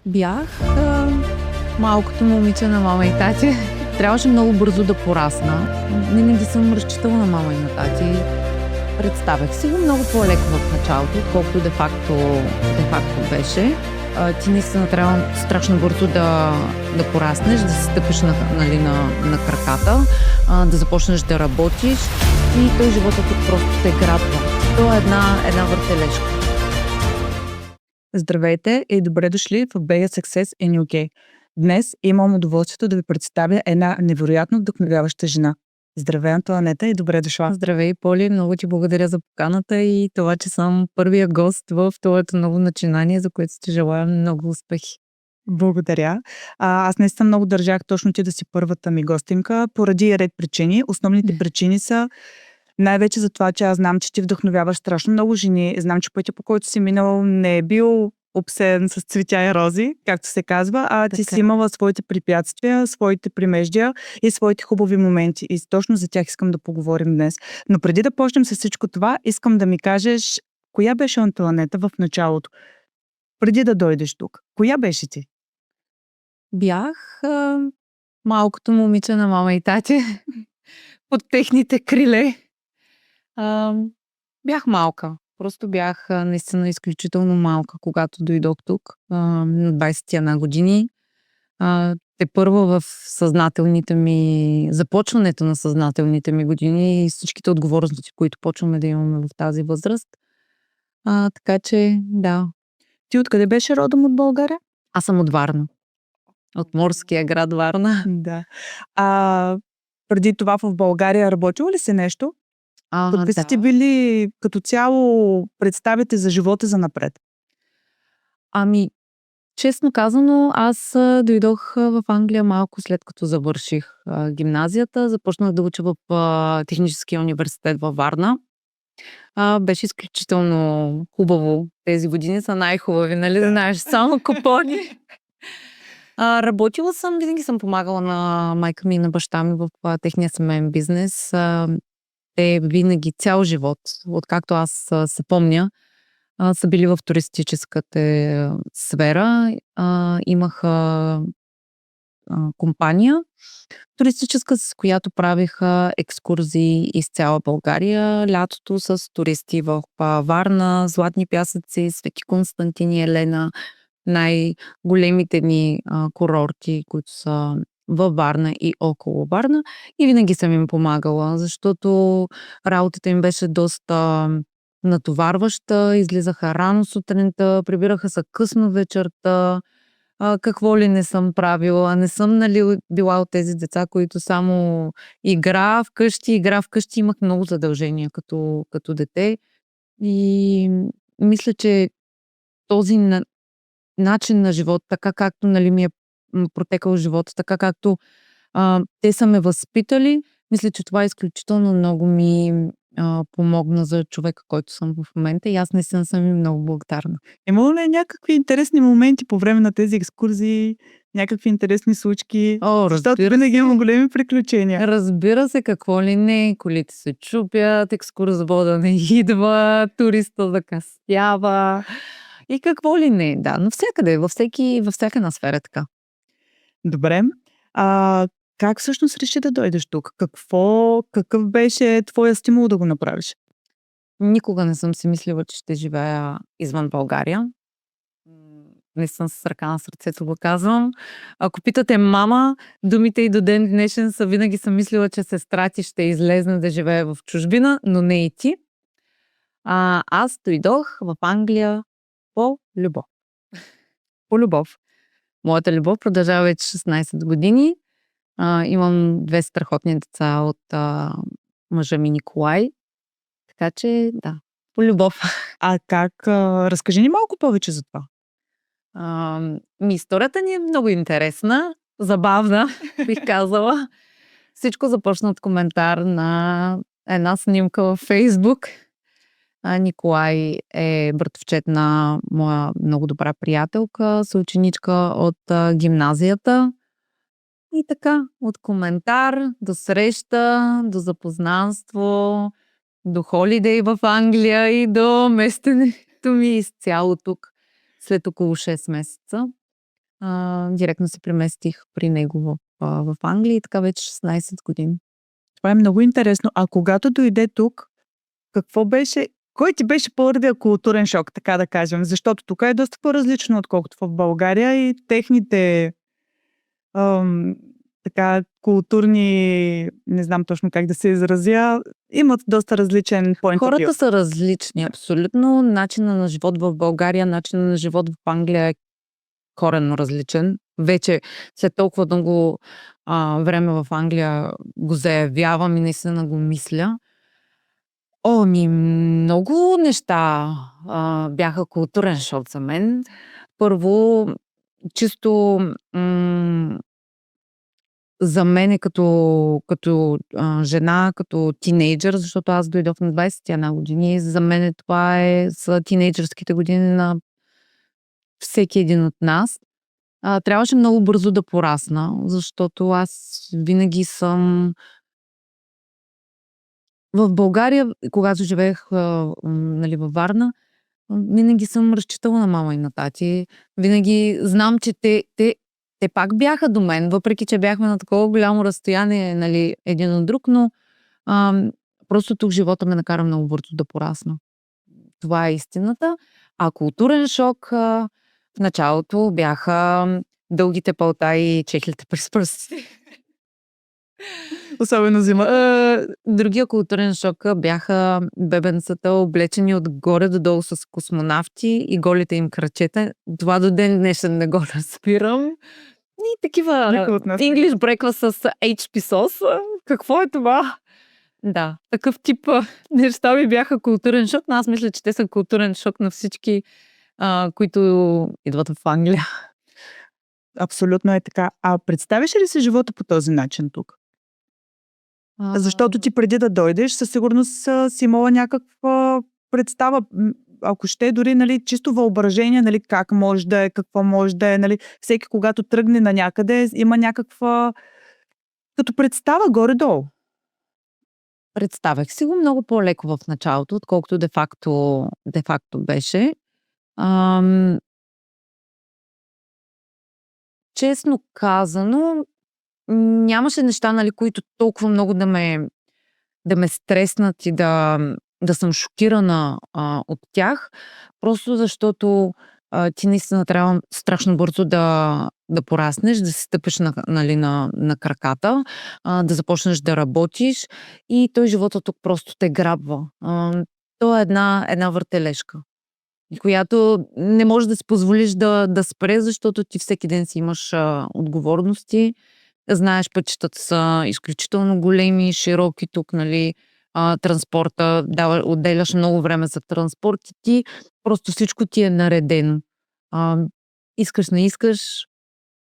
Бях малкото момиче на мама и тати. Трябваше много бързо да порасна. Винаги съм разчитала на мама и на тати. Представях си го много по-леко в началото, отколкото де факто беше. Ти наистина трябва страшно бързо да пораснеш, да се стъпиш на краката, да започнеш да работиш и той живота тук просто те грабва. То е една въртележка. Здравейте и добре дошли в Beia Success in UK. Днес имам удоволствието да ви представя една невероятно вдъхновяваща жена. Здравей, Антоанета, и добре дошла. Здравей, Поли, много ти благодаря за поканата и това, че съм първия гост в твоето ново начинание, за което ти желая много успехи. Благодаря. Аз наистина много държах точно ти да си първата ми гостинка, поради ред причини. Основните причини са най-вече за това, че аз знам, че ти вдъхновяваш страшно много жени. Знам, че пътя, по който си минал, не е бил обсеян с цветя и рози, както се казва, а ти си имала своите препятствия, своите примеждия и своите хубави моменти. И точно за тях искам да поговорим днес. Но преди да почнем с всичко това, искам да ми кажеш, коя беше Антоанета в началото? Преди да дойдеш тук. Коя беше ти? Бях малкото момиче на мама и тати под техните криле. Бях малка. Просто бях наистина изключително малка, когато дойдох тук на 21 години. Тепърва в започването на съзнателните ми години и всичките отговорности, които почваме да имаме в тази възраст. Така че, да. Ти откъде беше родом от България? Аз съм от Варна. От морския град Варна. Да. Преди това в България работила ли си нещо? Какви са ти били като цяло представите за живота за напред? Честно казано, аз дойдох в Англия малко след като завърших гимназията. Започнах да уча в Техническия университет във Варна. Беше изключително хубаво. Тези години са най-хубави, нали? Знаеш, само купони. Работила съм, винаги съм помагала на майка ми и на баща ми в техния семейен бизнес. Те винаги, цял живот, откакто аз се помня, са били в туристическата сфера. Имаха компания туристическа, с която правиха екскурзии из цяла България. Лятото с туристи в Варна, Златни пясъци, Свети Константин и Елена. Най-големите ни курорти, които са във Варна и около Варна. И винаги съм им помагала, защото работата им беше доста натоварваща, излизаха рано сутринта, прибираха се късно вечерта, какво ли не съм правила. Не съм била от тези деца, които само игра вкъщи. Имах много задължения като дете. И мисля, че този начин на живот, така както ми е протекал живота, така както те са ме възпитали, мисля, че това изключително много ми помогна за човека, който съм в момента, и аз наистина съм им много благодарна. Имало ли някакви интересни моменти по време на тези екскурзии, някакви интересни случки? Защото винаги има големи приключения. Разбира се, какво ли не, колите се чупят, екскурзовода не идва, туриста закъснява и какво ли не. Да, навсякъде, във всяка една сфера така. Добре. Как всъщност реши да дойдеш тук? Какъв беше твоя стимул да го направиш? Никога не съм си мислила, че ще живея извън България. Не съм с ръка на сърцето го казвам. Ако питате мама, думите и до ден днешен винаги съм мислила, че сестра ти ще излезне да живее в чужбина, но не и ти. Аз дойдох в Англия по любов. По любов. Моята любов продължава вече 16 години. Имам 2 страхотни деца от мъжа ми Николай. Така че, да, по любов. Разкажи ни малко повече за това. Историята ни е много интересна, забавна, бих казала. Всичко започна от коментар на една снимка във Фейсбук. Николай е братовчет на моя много добра приятелка, съученичка от гимназията. И така, от коментар до среща, до запознанство, до холидей в Англия и до местенето ми изцяло тук след около 6 месеца. директно се преместих при него в Англия и така вече 16 години. Това е много интересно. А когато дойде тук, какво беше, кой ти беше първият културен шок, така да кажем? Защото тук е доста по-различно, отколкото в България и техните ам, така културни, не знам точно как да се изразя, имат доста различен point of view. Хората са различни, абсолютно. Начинът на живот в България, начинът на живот в Англия е коренно различен. Вече след толкова дълго време в Англия го заявявам и наистина го мисля. Много неща бяха културен шок за мен. Първо, чисто за мен като жена, като тинейджър, защото аз дойдох на 21 години, за мен това са тинейджърските години на всеки един от нас. Трябваше много бързо да порасна, защото аз винаги съм в България, когато живеех нали, във Варна, винаги съм разчитала на мама и на тати. Винаги знам, че те пак бяха до мен, въпреки че бяхме на такова голямо разстояние, нали, един от друг, но просто тук живота ме накара много бързо да порасна. Това е истината. А културен шок в началото бяха дългите палта и чехлите през пръстите. Особено зима. Другия културен шок бяха бебенцата, облечени отгоре до долу с космонавти и голите им крачета. Това до ден днешен не го разбирам. И такива English breakfast с HP сос. Какво е това? Да, такъв тип неща ми бяха културен шок, но аз мисля, че те са културен шок на всички, които идват в Англия. Абсолютно е така. А представиш ли си живота по този начин тук? Защото ти преди да дойдеш, със сигурност си имала някаква представа, ако ще дори, нали, чисто въображение, нали, как може да е, какво може да е, нали, всеки когато тръгне на някъде, има някаква като представа горе-долу. Представях си го много по-леко в началото, отколкото де-факто беше. Честно казано, нямаше неща, нали, които толкова много да ме стреснат и да съм шокирана от тях, просто защото ти наистина трябва страшно бързо да пораснеш, да се стъпиш нали, на краката, да започнеш да работиш и той живота тук просто те грабва. То е една въртележка, която не можеш да си позволиш да спре, защото ти всеки ден си имаш отговорности. Знаеш, пътищата са изключително големи, широки тук, нали, транспорта, отделяш много време за транспорт и ти просто всичко ти е наредено. Искаш, не искаш,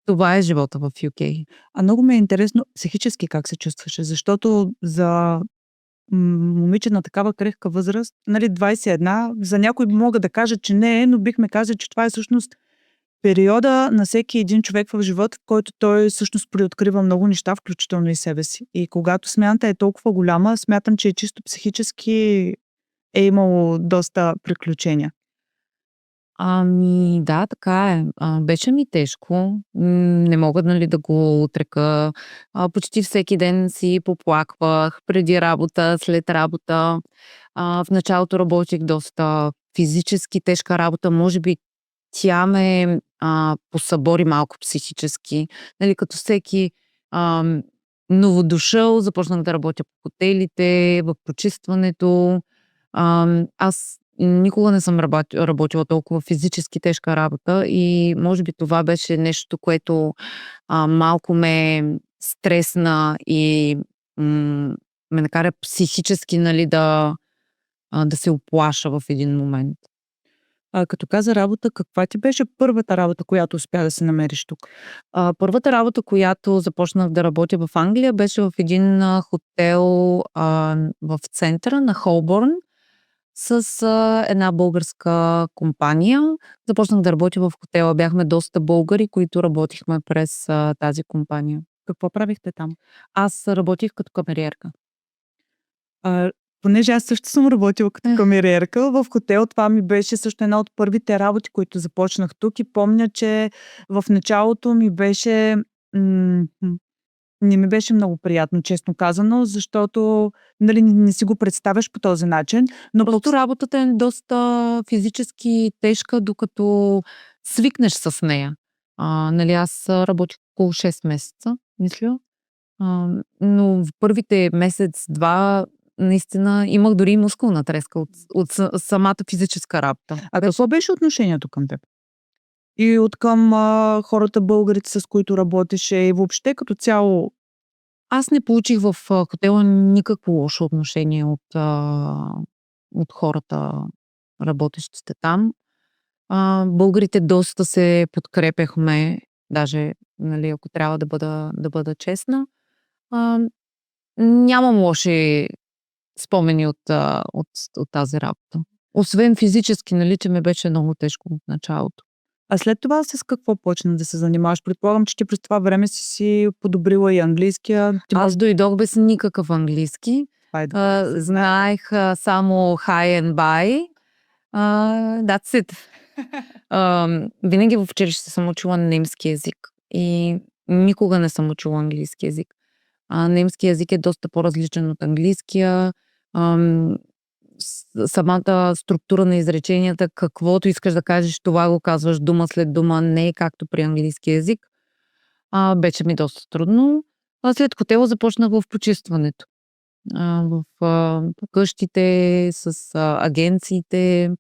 това е живота в UK. Много ми е интересно психически как се чувстваше, защото за момиче на такава крехка възраст, нали, 21, за някой мога да кажа, че не е, но бихме казали, че това е всъщност периода на всеки един човек в живота, в който той всъщност преоткрива много неща, включително и себе си. И когато смяната е толкова голяма, смятам, че чисто психически е имало доста приключения. Да, така е. Беше ми тежко. Не мога, нали, да го отрека. Почти всеки ден си поплаквах, преди работа, след работа. В началото работих доста физически тежка работа. Може би тя ме посъбори малко психически. Нали, като всеки новодошъл, започнах да работя по хотелите, в почистването. Аз никога не съм работила толкова физически тежка работа и може би това беше нещо, което малко ме стресна и ме накара психически, нали, да се оплаша в един момент. Като каза работа, каква ти беше първата работа, която успя да се намериш тук? Първата работа, която започнах да работя в Англия, беше в един хотел в центъра на Холборн с една българска компания. Започнах да работя в хотела. Бяхме доста българи, които работихме през тази компания. Какво правихте там? Аз работих като камериерка. Понеже аз също съм работила като камериерка, в хотел това ми беше също една от първите работи, които започнах тук и помня, че в началото ми беше не ми беше много приятно, честно казано, защото нали, не си го представяш по този начин. Но Просто работата е доста физически тежка, докато свикнеш с нея. Нали, аз работих около 6 месеца, мисля. Но в първите месец-два наистина имах дори мускулна треска от самата физическа работа. А какво беше отношението към теб? И от към хората българите, с които работеше и въобще като цяло? Аз не получих в хотела никакво лошо отношение от хората, работещите там. Българите доста се подкрепяхме, даже, нали, ако трябва да бъда честна. Нямам лоши спомени от тази работа. Освен физически, нали, че ме беше много тежко в началото. А след това с какво почна да се занимаваш? Предполагам, че ти през това време си подобрила и английския. Аз дойдох без никакъв английски. Знаех само hi and bye. That's it. Винаги в училище съм учила немски език и никога не съм учила английски език. Немски език е доста по-различен от английския. Самата структура на изреченията, каквото искаш да кажеш, това го казваш дума след дума, не е както при английски език. Беше ми доста трудно. След хотела започнах в почистването. В къщите, с агенциите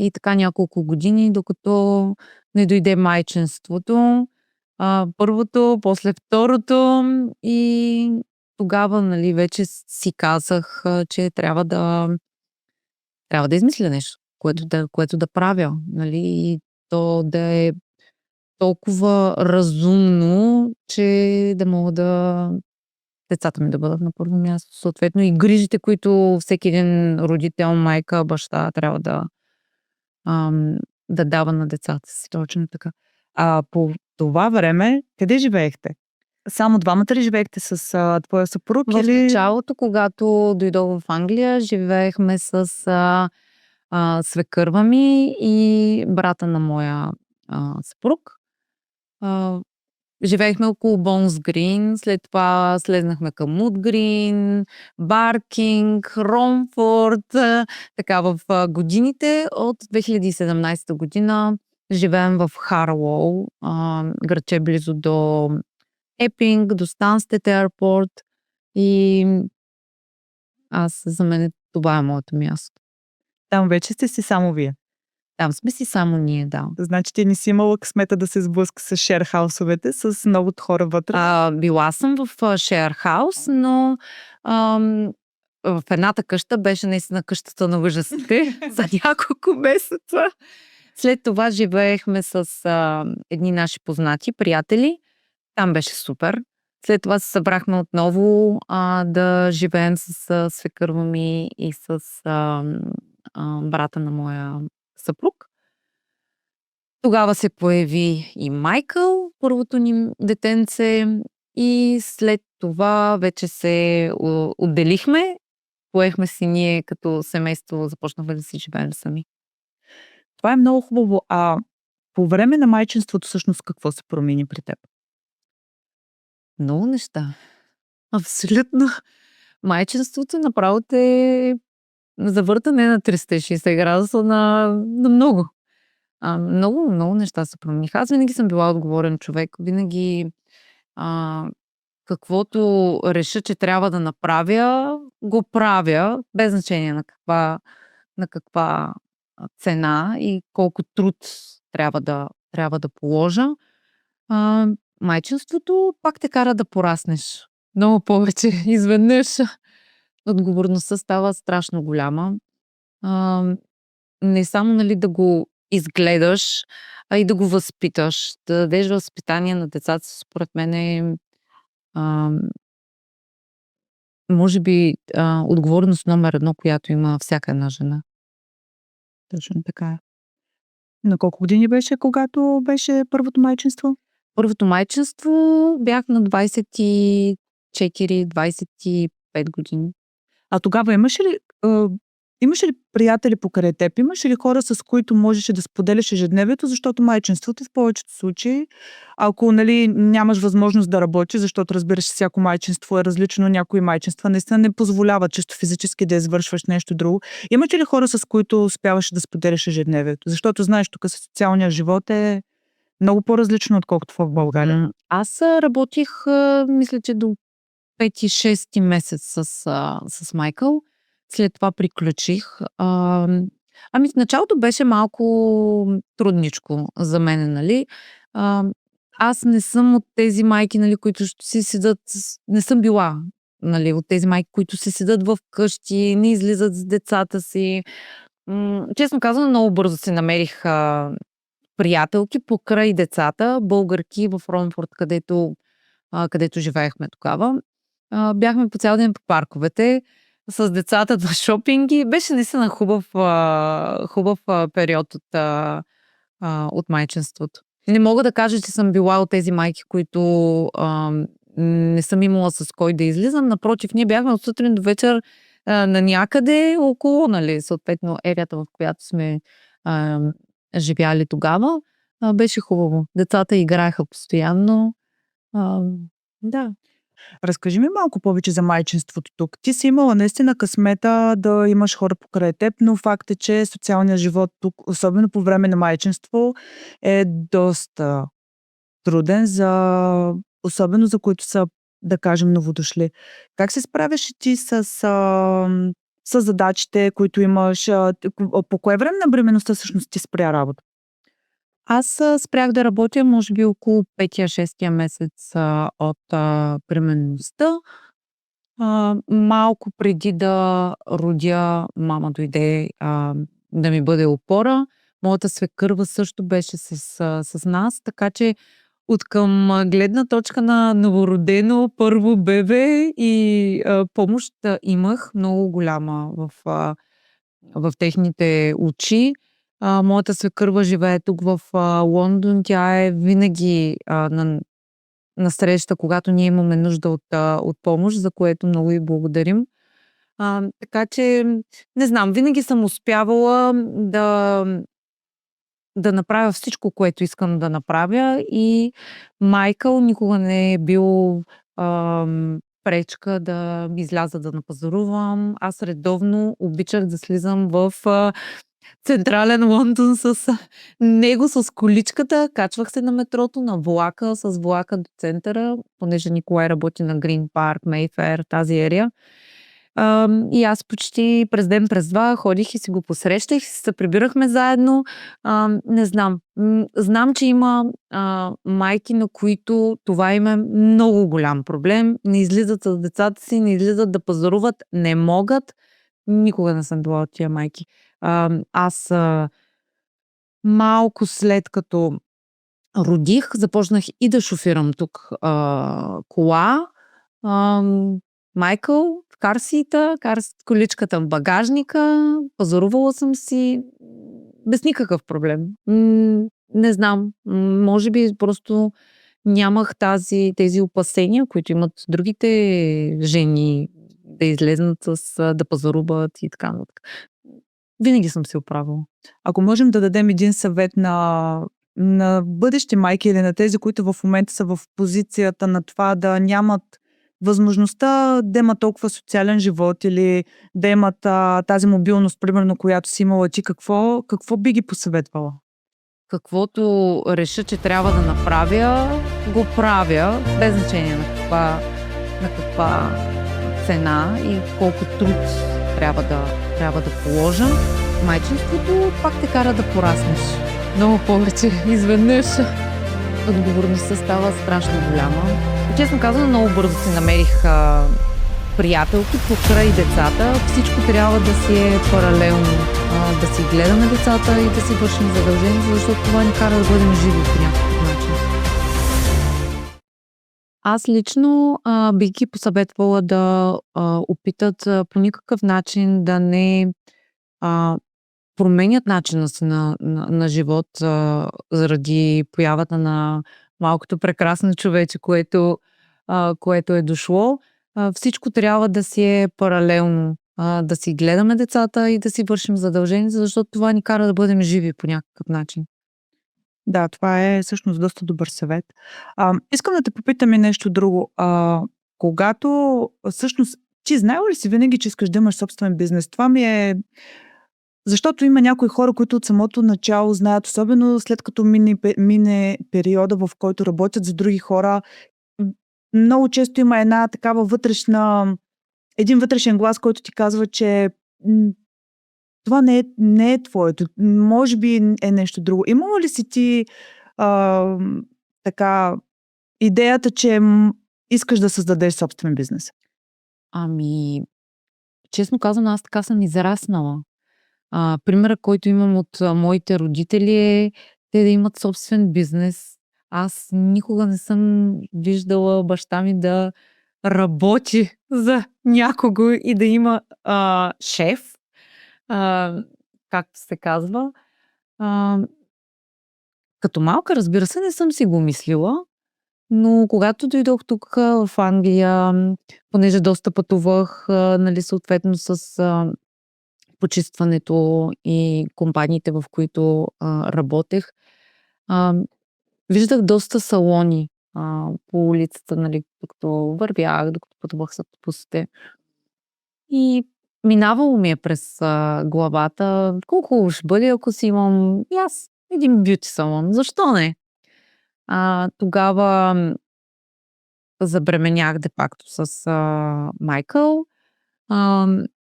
и така няколко години, докато не дойде майчинството. Първото, после второто и тогава, нали, вече си казах, че трябва да измисля нещо, което да правя, нали, и то да е толкова разумно, че да мога децата ми да бъдат на първо място, съответно и грижите, които всеки един родител, майка, баща трябва да дава на децата си. Точно така. По това време, къде живеехте? Само двамата ли живеехте с твоя съпруг? В началото, когато дойдох в Англия, живеехме с свекърва ми и брата на моя съпруг. Живеехме около Бонс Грин, след това слезнахме към Муд Грин, Баркинг, Ромфорд. Така, в годините от 2017 година живеем в Харлоу, градче близо до Епинг, до Станстед Airport и за мен това е моето място. Там вече сте си само вие? Там сме си само ние, да. Значи ти не си имала късмета да се сблъска с шерхаусовете, с многото хора вътре? Била съм в шерхаус, но в едната къща беше наистина къщата на ужасите за няколко месеца. След това живеехме с едни наши познати, приятели. Там беше супер. След това се събрахме отново да живеем с свекърва ми и с брата на моя съпруг. Тогава се появи и Майкъл, първото ни детенце, и след това вече се отделихме. Поехме си ние като семейство, започнахме да си живеем сами. Това е много хубаво. По време на майчинството всъщност какво се промени при теб? Много неща. Абсолютно. Майчинството направо те завъртане на 360 градуса на много. Много неща се промениха. Аз винаги съм била отговорен човек. Винаги каквото реша, че трябва да направя, го правя, без значение на каква цена и колко труд трябва да положа. Майчинството пак те кара да пораснеш. Много повече изведнъж. Отговорността става страшно голяма. Не само, нали, да го изгледаш, а и да го възпиташ. Да дадеш възпитание на децата, според мен е може би отговорност номер 1, която има всяка една жена. Точно така. На колко години беше, когато беше първото майчинство? Първото майчинство бях на 24-25 години. А тогава имаш ли приятели покрай теб? Имаш ли хора, с които можеш да споделяш ежедневието, защото майчинството в повечето случаи, ако нямаш възможност да работиш, защото разбираш, всяко майчинство е различно, някои майчинства наистина не позволяват чисто физически да извършваш нещо друго. Имате ли хора, с които успяваш да споделяш ежедневието? Защото знаеш, тук социалния живот е много по-различно, отколкото в България. Аз работих, мисля, че до 5-6 месец с Майкъл. След това приключих. Ами в началото беше малко трудничко за мен, нали. Аз не съм от тези майки, нали, които ще си седат, не съм била, нали, от тези майки, които си седат в къщи, не излизат с децата си. Честно казано, много бързо си намерих приятелки покрай децата, българки в Ронфорд, където живеехме тогава. Бяхме по цял ден по парковете с децата на шопинги. Беше наистина хубав период от майчинството. Не мога да кажа, че съм била от тези майки, които не съм имала с кой да излизам. Напротив, ние бяхме от сутрин до вечер на някъде около, нали, съответно ерията, в която сме живяли тогава. Беше хубаво. Децата играеха постоянно. Да. Разкажи ми малко повече за майчинството тук. Ти си имала наистина късмета да имаш хора покрай теб, но факт е, че социалният живот тук, особено по време на майчинство, е доста труден, особено за които са, да кажем, новодошли. Как се справяш и ти с задачите, които имаш? По кое време на бременността всъщност ти спря работа? Аз спрях да работя, може би около 5-6 месец от бременността. Малко преди да родя, мама дойде да ми бъде опора. Моята свекърва също беше с нас, така че откъм гледна точка на новородено първо бебе и помощ имах много голяма в техните очи. Моята свекърва живее тук в Лондон. Тя е винаги на среща, когато ние имаме нужда от помощ, за което много й благодарим. Така че, не знам, винаги съм успявала да направя всичко, което искам да направя, и Майкъл никога не е бил пречка да изляза да напазарувам. Аз редовно обичах да слизам в Централен Лондон с него, с количката. Качвах се на метрото, на влака, с влака до центъра, понеже Николай работи на Грин Парк, Мейфер, тази ерия. И аз почти през ден, през два ходих и си го посрещах, се прибирахме заедно. Не знам. Знам, че има майки, на които това им е много голям проблем. Не излизат с децата си, не излизат да пазаруват, не могат. Никога не съм била от тия майки. Аз малко след като родих, започнах и да шофирам тук кола. Майкъл в карсита, количката в багажника, пазарувала съм си без никакъв проблем. Не знам, може би просто нямах тези опасения, които имат другите жени, да излезнат да пазаруват и така нататък. Винаги съм се оправила. Ако можем да дадем един съвет на бъдещи майки или на тези, които в момента са в позицията на това да нямат възможността да имат толкова социален живот или да имат тази мобилност, примерно, която си имала ти, какво би ги посъветвала? Каквото реша, че трябва да направя, го правя, без значение на каква цена и колко труд трябва да положа. Майчинството пак те кара да пораснеш много повече изведнъж. Отговорността става страшно голяма. Честно казано, много бързо си намерих приятелки покрай децата. Всичко трябва да си е паралелно. Да си гледаме децата и да си вършим задължения, защото това ни кара да бъдем живи по някакъв начин. Аз лично бих ги посъветвала да опитат по никакъв начин да не променят начина си на живот заради появата на малкото прекрасно човече, което е дошло. Всичко трябва да си е паралелно. да си гледаме децата и да си вършим задълженията, защото това ни кара да бъдем живи по някакъв начин. Да, това е всъщност доста добър съвет. Искам да те попитам и нещо друго. Когато всъщност ти знаела ли си винаги, че искаш да имаш собствен бизнес? Това ми е... Защото има някои хора, които от самото начало знаят, особено след като мине периода, в който работят за други хора, много често има една такава един вътрешен глас, който ти казва, че това не е твоето. Може би е нещо друго. Имала ли си ти така идеята, че искаш да създадеш собствен бизнес? Ами, честно казано, аз така съм израснала. Примера, който имам от моите родители е те да имат собствен бизнес. Аз никога не съм виждала баща ми да работи за някого и да има шеф, както се казва. Като малка, разбира се, не съм си го мислила, но когато дойдох тук в Англия, понеже доста пътувах, нали, съответно с почистването и компаниите, в които работех, виждах доста салони по улицата, нали, докато вървях, докато пътувах с автобусите. И минавало ми е през главата, колко хубаво ще бъде, ако си имам и аз един бюти салон. Защо не? Тогава забременях де-факто с Майкъл.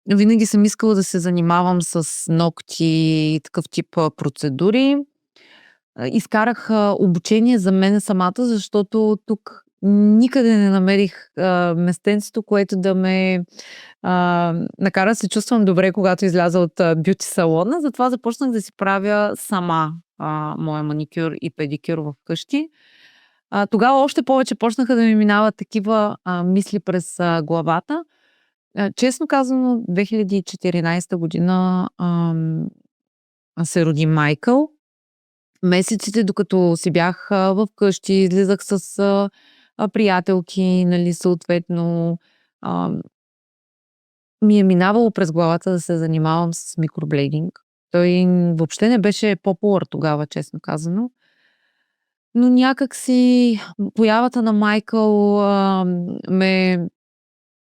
Винаги съм искала да се занимавам с ногти и такъв тип процедури. Изкарах обучение за мен самата, защото тук никъде не намерих местенцето, което да ме накара да се чувствам добре, когато изляза от бюти салона. Затова започнах да си правя сама моя маникюр и педикюр вкъщи. Тогава още повече почнаха да ми минават такива мисли през главата. Честно казано, 2014 година се роди Майкъл. Месеците, докато си бях вкъщи, излизах с приятелки, нали, съответно, ми е минавало през главата да се занимавам с микроблейдинг. Той въобще не беше популар тогава, честно казано. Но някак си появата на Майкъл ме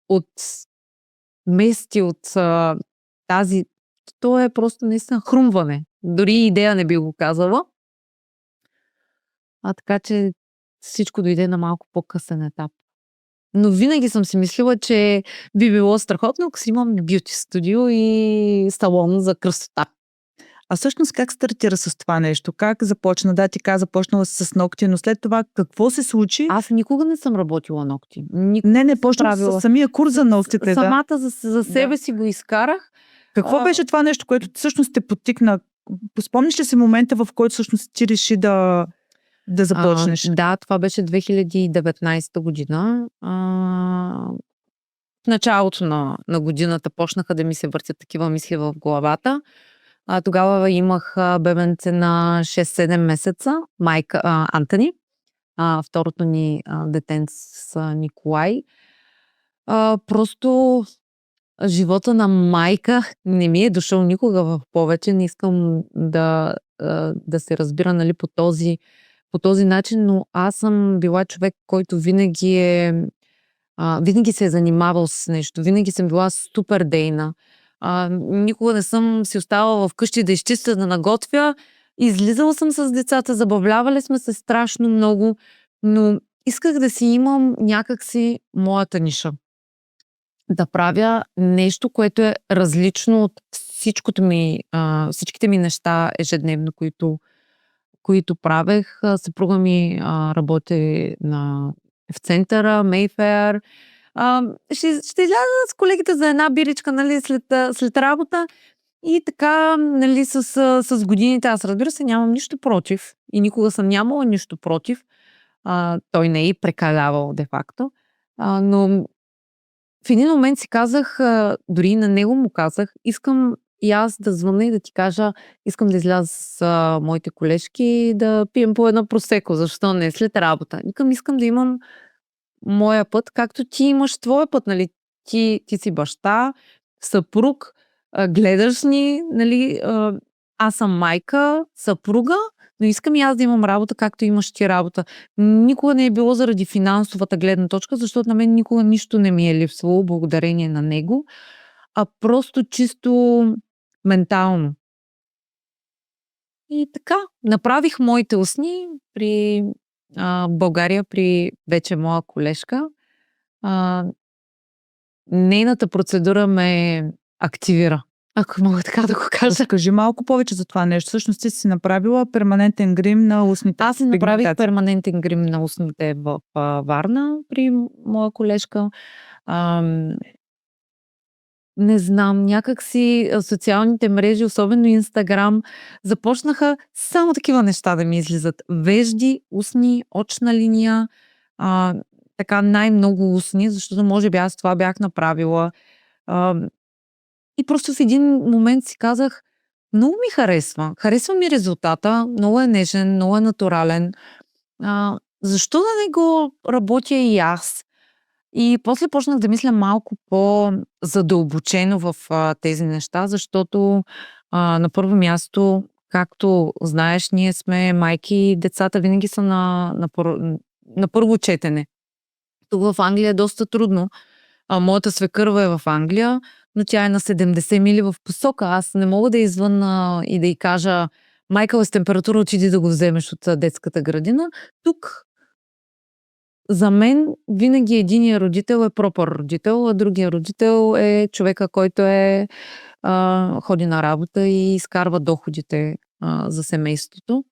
отмести от тази... То е просто наистина хрумване. Дори идея не би го казала. Така че всичко дойде на малко по-късен етап. Но винаги съм си мислила, че би било страхотно, ако си имам бюти студио и салон за красота. А всъщност как стартира с това нещо? Как започна? Да, ти каза, започнала с ногти, но след това какво се случи? Аз никога не съм работила ногти. Не почнах с самия курс за ногтите. Самата за себе си го изкарах. Какво беше това нещо, което всъщност те потикна? Спомниш ли си момента, в който всъщност ти реши да започнеш? Да, това беше 2019 година. В началото на годината почнаха да ми се въртят такива мисли в главата. Тогава имах бебенце на 6-7 месеца, майка Антони. Второто ни детенце с Николай. Просто живота на майка не ми е дошъл никога в повече. Не искам да се разбира, нали, по този начин, но аз съм била човек, който винаги се е занимавал с нещо. Винаги съм била супер дейна. Никога не съм си оставала вкъщи да изчистя, да наготвя. Излизала съм с децата, забавлявали сме се страшно много, но исках да си имам някакси моята ниша. Да правя нещо, което е различно от всичките ми неща ежедневно, които правех. Съпруга ми работи в центъра, Мейфер. Ще изляза с колегите за една биричка, нали, след работа. И така, нали, с годините, аз разбира се, нямам нищо против. И никога съм нямала нищо против. Той не е и прекалявал, де-факто. Но в един момент си казах, дори на него му казах, искам и аз да звъна и да ти кажа, искам да изляза с моите колежки и да пием по едно просеко, защо не, след работа. Искам да имам моя път, както ти имаш твоя път, нали? Ти си баща, съпруг, гледаш ни, нали, аз съм майка, съпруга, но искам и аз да имам работа, както имаш ти работа. Никога не е било заради финансовата гледна точка, защото на мен никога нищо не ми е липсвало благодарение на него, а просто чисто ментално. И така, направих моите устни при България, при вече моя колежка. А, Нейната процедура ме активира, ако мога така да го кажа. Разкажи малко повече за това нещо. Всъщност ти си направила перманентен грим на устните. Аз си направих пигментация. перманентен грим на устните в Варна при моя колежка. Не знам, някакси социалните мрежи, особено Инстаграм, започнаха само такива неща да ми излизат. Вежди, устни, очна линия, така най-много устни, защото може би аз това бях направила. И просто в един момент си казах, много ми харесва. Харесва ми резултата, много е нежен, много е натурален. Защо да не го работя и аз? И после почнах да мисля малко по-задълбочено в тези неща, защото на първо място, както знаеш, ние сме майки и децата винаги са на първо четене. Тук в Англия е доста трудно. Моята свекърва е в Англия, но тя е на 70 мили в посока. Аз не мога да извън и да й кажа, майка с температура, отиди да го вземеш от детската градина. Тук за мен винаги единия родител е пропър родител, а другия родител е човека, който ходи на работа и изкарва доходите за семейството.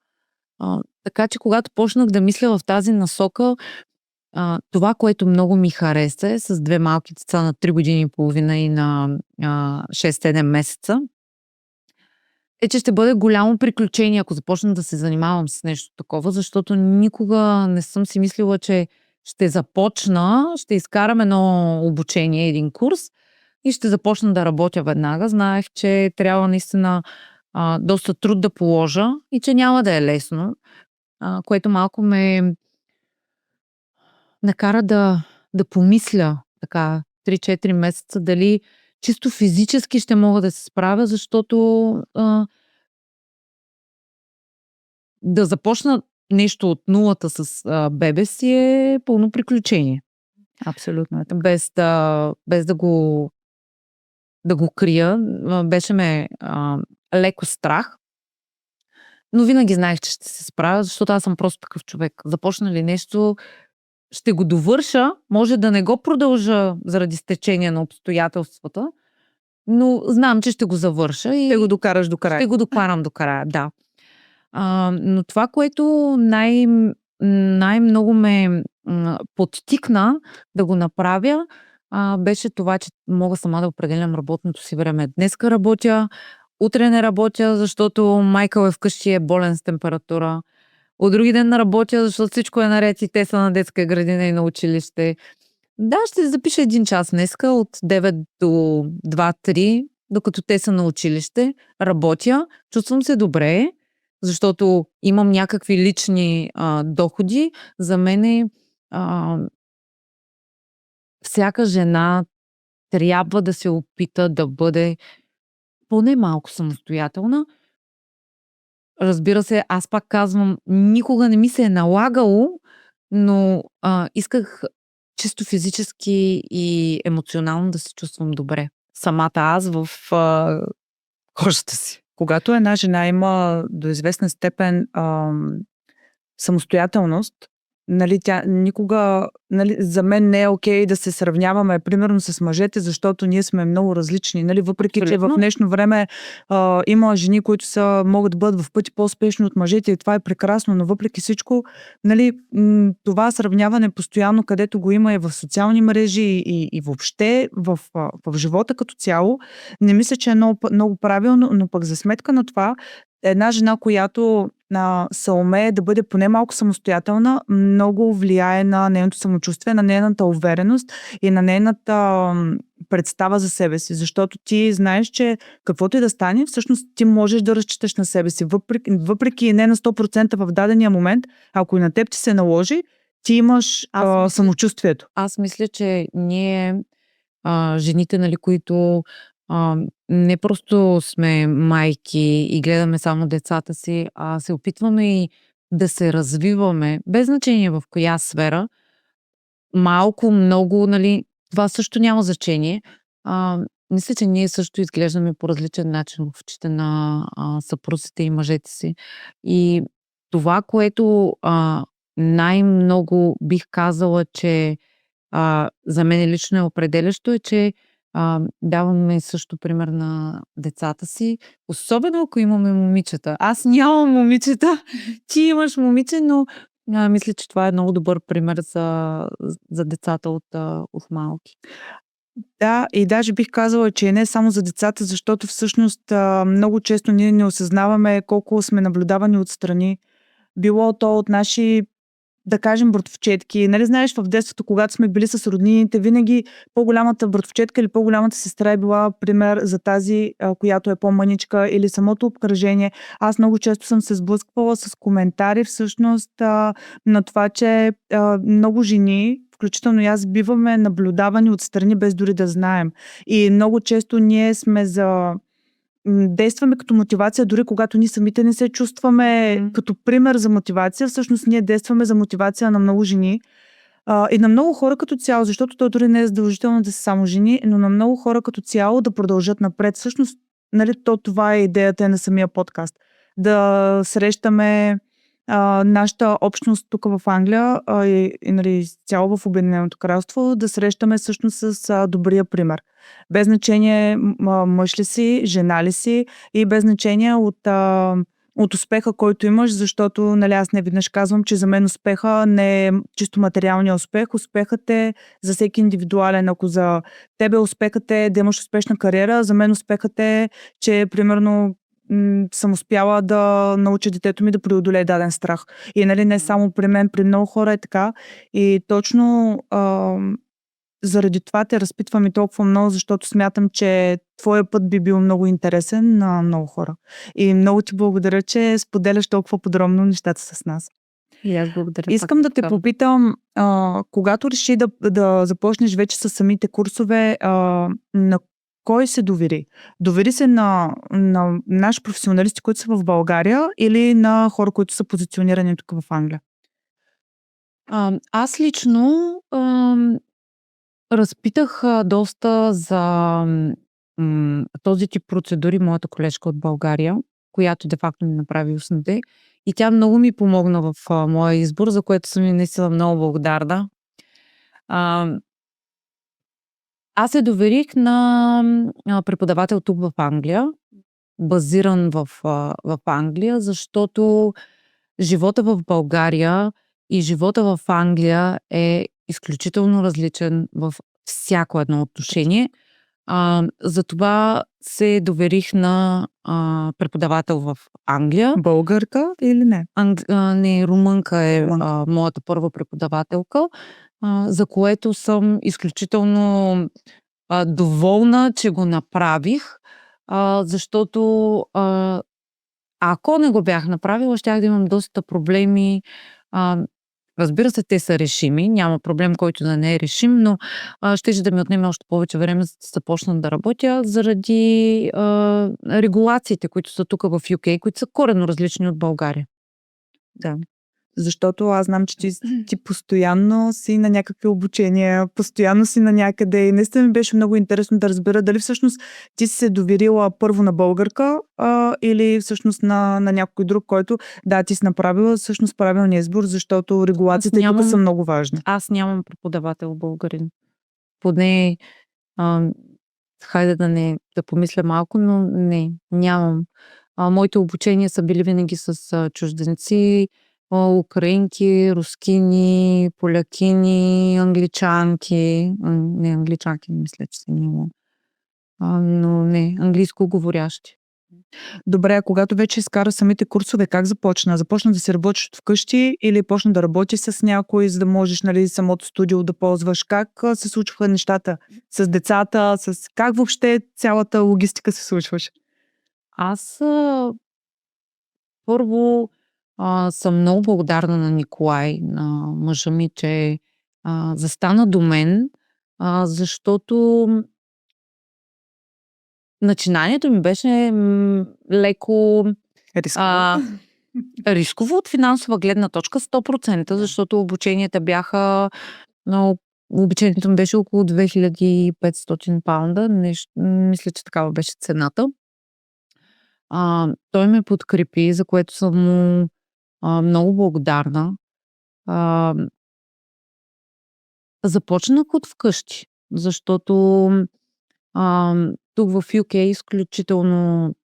Така че когато почнах да мисля в тази насока, това, което много ми хареса е с две малки деца на 3 години и половина и на 6-7 месеца, е, че ще бъде голямо приключение, ако започна да се занимавам с нещо такова, защото никога не съм си мислила, че ще започна, ще изкарам едно обучение, един курс и ще започна да работя веднага. Знаех, че трябва наистина доста труд да положа и че няма да е лесно, което малко ме накара да помисля така 3-4 месеца дали чисто физически ще мога да се справя, защото да започна нещо от нулата с бебе си е пълно приключение. Абсолютно. Без да го крия. Беше ме леко страх. Но винаги знаех, че ще се справя, защото аз съм просто такъв човек. Започна ли нещо, ще го довърша, може да не го продължа заради стечение на обстоятелствата, но знам, че ще го завърша и Ще го докараш до края. ще го докарам до края, да. Но това, което най-много ме подтикна да го направя, беше това, че мога сама да определям работното си време. Днеска работя, утре не работя, защото Майкъл е вкъщи, е болен с температура. От други ден работя, защото всичко е наред и те са на детска градина и на училище. Да, ще запиша 1 час днеска от 9 до 2-3, докато те са на училище. Работя, чувствам се добре, защото имам някакви лични доходи. За мен всяка жена трябва да се опита да бъде поне малко самостоятелна. Разбира се, аз пак казвам, никога не ми се е налагало, но исках чисто физически и емоционално да се чувствам добре. Самата аз в кожата си. Когато една жена има до известна степен самостоятелност, нали, тя никога, нали, за мен не е окей да се сравняваме примерно с мъжете, защото ние сме много различни. Нали, въпреки, че в днешно време има жени, които могат да бъдат в пъти по-успешни от мъжете и това е прекрасно, но въпреки всичко, нали, това сравняване постоянно, където го има и в социални мрежи и въобще в живота като цяло, не мисля, че е много, много правилно, но пък за сметка на това, една жена, която се умее да бъде поне малко самостоятелна, много влияе на нейното самочувствие, на нейната увереност и на нейната представа за себе си. Защото ти знаеш, че каквото и да стане, всъщност ти можеш да разчиташ на себе си. Въпреки не на 100% в дадения момент, ако и на теб ти се наложи, ти имаш самочувствието. Аз мисля, че ние жените, нали, които Не просто сме майки и гледаме само децата си, а се опитваме и да се развиваме, без значение в коя сфера, малко, много, нали, това също няма значение. Мисля, че ние също изглеждаме по различен начин в очите на съпрузите и мъжете си. И това, което най-много бих казала, че за мен лично е определящо, е, че даваме също пример на децата си, особено ако имаме момичета. Аз нямам момичета, ти имаш момиче, но мисля, че това е много добър пример за децата от малки. Да, и даже бих казала, че не само за децата, защото всъщност много често ние не осъзнаваме колко сме наблюдавани отстрани. Било то от наши, да кажем, братовчетки. Нали знаеш, в детството, когато сме били с роднините, винаги по-голямата братовчетка или по-голямата сестра е била пример за тази, която е по-мъничка, или самото обкръжение. Аз много често съм се сблъсквала с коментари всъщност на това, че много жени, включително и аз, биваме наблюдавани отстрани без дори да знаем. И много често ние сме действаме като мотивация, дори когато ние самите не се чувстваме като пример за мотивация. Всъщност ние действаме за мотивация на много жени и на много хора като цяло, защото то дори не е задължително да са само жени, но на много хора като цяло да продължат напред. Всъщност, нали, това е идеята на самия подкаст. Да срещаме нашата общност тук в Англия и нали, цяло в Обединеното кралство, да срещаме всъщност с добрия пример. Без значение мъж ли си, жена ли си, и без значение от успеха, който имаш, защото нали, аз не веднъж казвам, че за мен успеха не е чисто материалния успех. Успехът е за всеки индивидуален. Ако за тебе успехът е да имаш успешна кариера, за мен успехът е, че примерно съм успяла да науча детето ми да преодолее даден страх. И нали, не само при мен, при много хора е така. И точно заради това те разпитвам и толкова много, защото смятам, че твоя път би бил много интересен на много хора. И много ти благодаря, че споделяш толкова подробно нещата с нас. И аз благодаря. Искам да те попитам, когато реши да започнеш вече с самите курсове, на кой се довери? Довери се на наши професионалисти, които са в България, или на хора, които са позиционирани тук в Англия? Аз лично разпитах доста за този тип процедури моята колежка от България, която де-факто ми направи устните. И тя много ми помогна в моя избор, за което съм и наистина много благодарна. Аз се доверих на преподавател тук в Англия, базиран в Англия, защото живота в България и живота в Англия е изключително различен в всяко едно отношение. Затова се доверих на преподавател в Англия. Българка или не? Не, румънка е моята първа преподавателка, за което съм изключително доволна, че го направих, защото ако не го бях направила, щях да имам доста проблеми. Разбира се, те са решими, няма проблем, който да не е решим, но щеше да ми отнеме още повече време, за да започна да работя, заради регулациите, които са тук в UK, които са коренно различни от България. Да. Защото аз знам, че ти постоянно си на някакви обучения, постоянно си на някъде, и наистина ми беше много интересно да разбера дали всъщност ти си се доверила първо на българка или всъщност на някой друг, който ти си направила всъщност правилния избор, защото регулациите тук са много важни. Аз нямам преподавател българин. Поне хайде да помисля малко, но не, нямам. Моите обучения са били винаги с чужденци, украинки, рускини, полякини, англичанки. Не, англичанки мисля, че съм имала. Но не, английско говорящи. Добре, а когато вече изкара самите курсове, как започна? Започна да си работиш вкъщи или почна да работиш с някой, за да можеш, нали, самото студио да ползваш? Как се случваха нещата с децата? Как въобще цялата логистика се случваше? Аз първо съм много благодарна на Николай, на мъжа ми, че застана до мен, защото начинанието ми беше леко Рисково. рисково от финансова гледна точка 100%, защото обученията бяха обучението ми беше около 2500 паунда. Мисля, че такава беше цената. Той ме подкрепи, за което съм му много благодарна. Започнах от вкъщи, защото тук в UK е изключително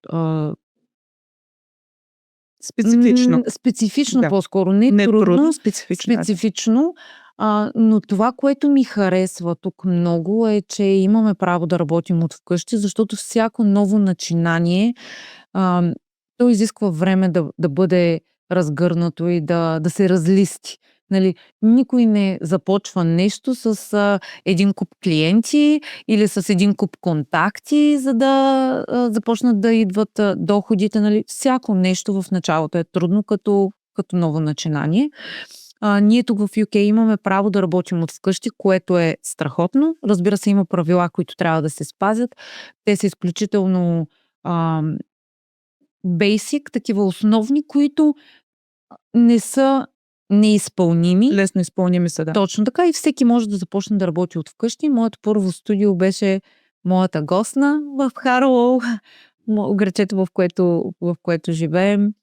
Специфично. специфично Да. по-скоро. Не трудно, трудно, специфично. специфично. Но това, което ми харесва тук много е, че имаме право да работим от вкъщи, защото всяко ново начинание то изисква време да бъде разгърнато и да се разлисти. Нали, никой не започва нещо с един куп клиенти или с един куп контакти, за да започнат да идват доходите. Нали. Всяко нещо в началото е трудно като ново начинание. Ние тук в UK имаме право да работим от вкъщи, което е страхотно. Разбира се, има правила, които трябва да се спазят. Те са изключително basic, такива основни, които не са неизпълними. Лесно изпълними са, да. Точно така и всеки може да започне да работи от вкъщи. Моето първо студио беше моята гостна в Харлоу, грачето, в което живеем.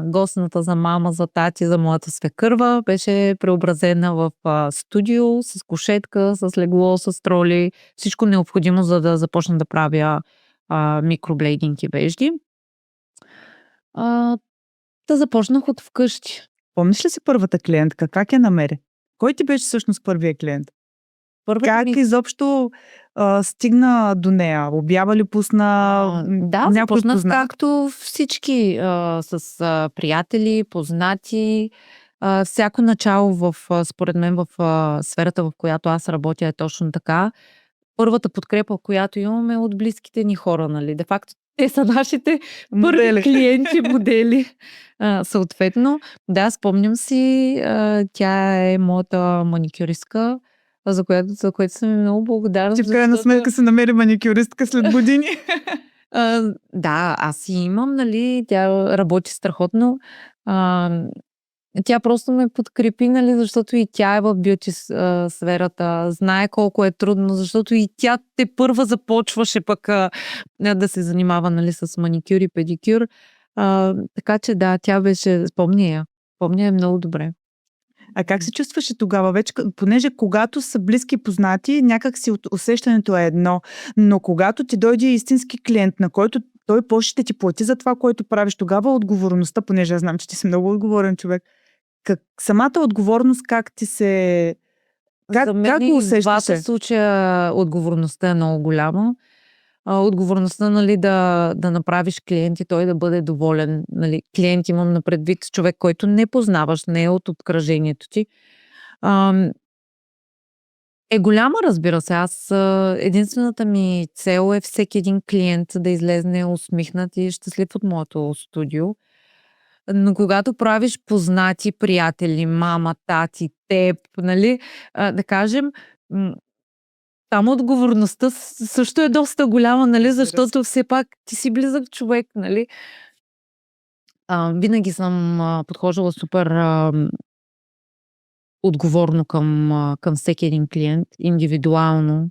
Гостната за мама, за тати, за моята свекърва беше преобразена в студио с кушетка, с легло, с троли. Всичко необходимо, за да започна да правя микроблейдинг и вежди. Да започнах от вкъщи. Помниш ли си първата клиентка? Как я намери? Кой ти беше всъщност първия клиент? Как изобщо стигна до нея? Обява ли пусна? Да, започнах както всички, с приятели, познати. Всяко начало според мен в сферата, в която аз работя, е точно така. Първата подкрепа, която имаме от близките ни хора, нали? Де факто те са нашите първи клиенти, модели. Съответно, да, спомням си, тя е моята маникюристка, за което съм много благодарна. Ти в крайна сметка се намери маникюристка след години. Да, аз си имам, нали, тя работи страхотно. Тя просто ме подкрепи, нали, защото и тя е в бюти сферата, знае колко е трудно, защото и тя тепърва започваше пък да се занимава, нали, с маникюр и педикюр. Така че да, тя беше, помня я много добре. А как се чувстваше тогава вече, понеже когато са близки познати, някак си усещането е едно, но когато ти дойде истински клиент, на който той ще ти плати за това, което правиш, тогава отговорността, понеже аз знам, че ти си много отговорен човек, самата отговорност как ти се... Как го усещаше? За двата случая отговорността е много голяма. Отговорността, нали, да направиш клиент и той да бъде доволен. Нали, клиент имам на предвид човек, който не познаваш, не е от обкръжението ти. Е голяма, разбира се. Аз единствената ми цел е всеки един клиент да излезне усмихнат и щастлив от моето студио. Но когато правиш познати приятели, мама, тати, теб, нали, да кажем, там отговорността също е доста голяма, нали, защото все пак ти си близък човек, нали. Винаги съм подхождала супер отговорно към всеки един клиент, индивидуално,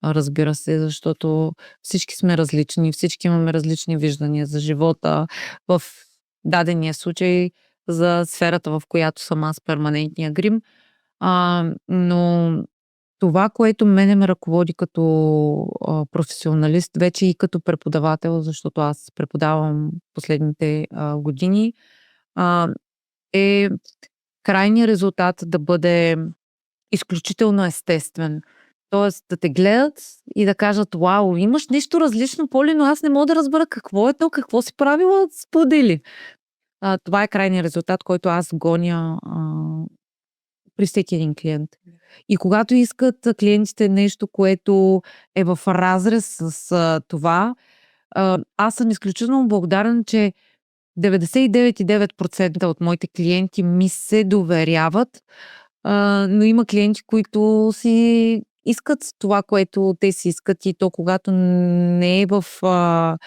разбира се, защото всички сме различни, всички имаме различни виждания за живота. В дадения случай за сферата, в която съм аз, перманентния грим. Но това, което мене ме ръководи като професионалист, вече и като преподавател, защото аз преподавам последните години, е крайният резултат да бъде изключително естествен. Тоест да те гледат и да кажат: вау, имаш нещо различно, Поли, но аз не мога да разбера какво е то, какво си правила, сподели. Това е крайният резултат, който аз гоня при всеки един клиент. И когато искат клиентите нещо, което е в разрез с това, аз съм изключително благодарен, че 99,9% от моите клиенти ми се доверяват, но има клиенти, които си искат това, което те си искат и то когато не е в, а,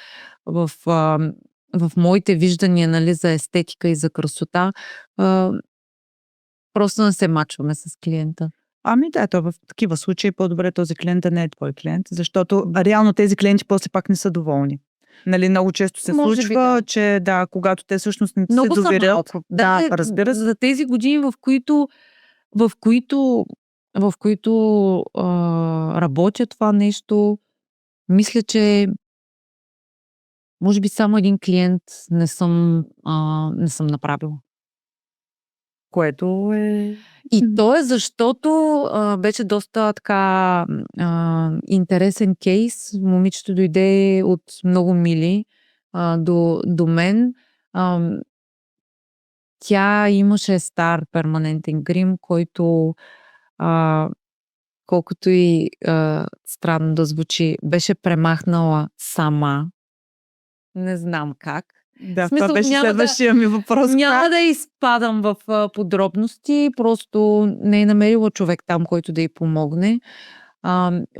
в моите виждания, нали, за естетика и за красота, просто не се мачваме с клиента. Ами да, то в такива случаи по-добре този клиент да не е твой клиент, защото реално тези клиенти после пак не са доволни. Нали, много често се Може би случва, да. че да, когато те всъщност не ти се Много са доверят, малко. да, разбира се. За тези години, в които работя това нещо, мисля, че може би само един клиент не съм направила. Което е... И то е защото беше доста така интересен кейс. Момичето дойде от много мили до мен. Тя имаше стар перманентен грим, който колкото и странно да звучи, беше премахнала сама. Не знам как. Да, В смисъл, това беше няма следващия ми въпрос. Няма да изпадам в подробности, просто не е намерила човек там, който да й помогне.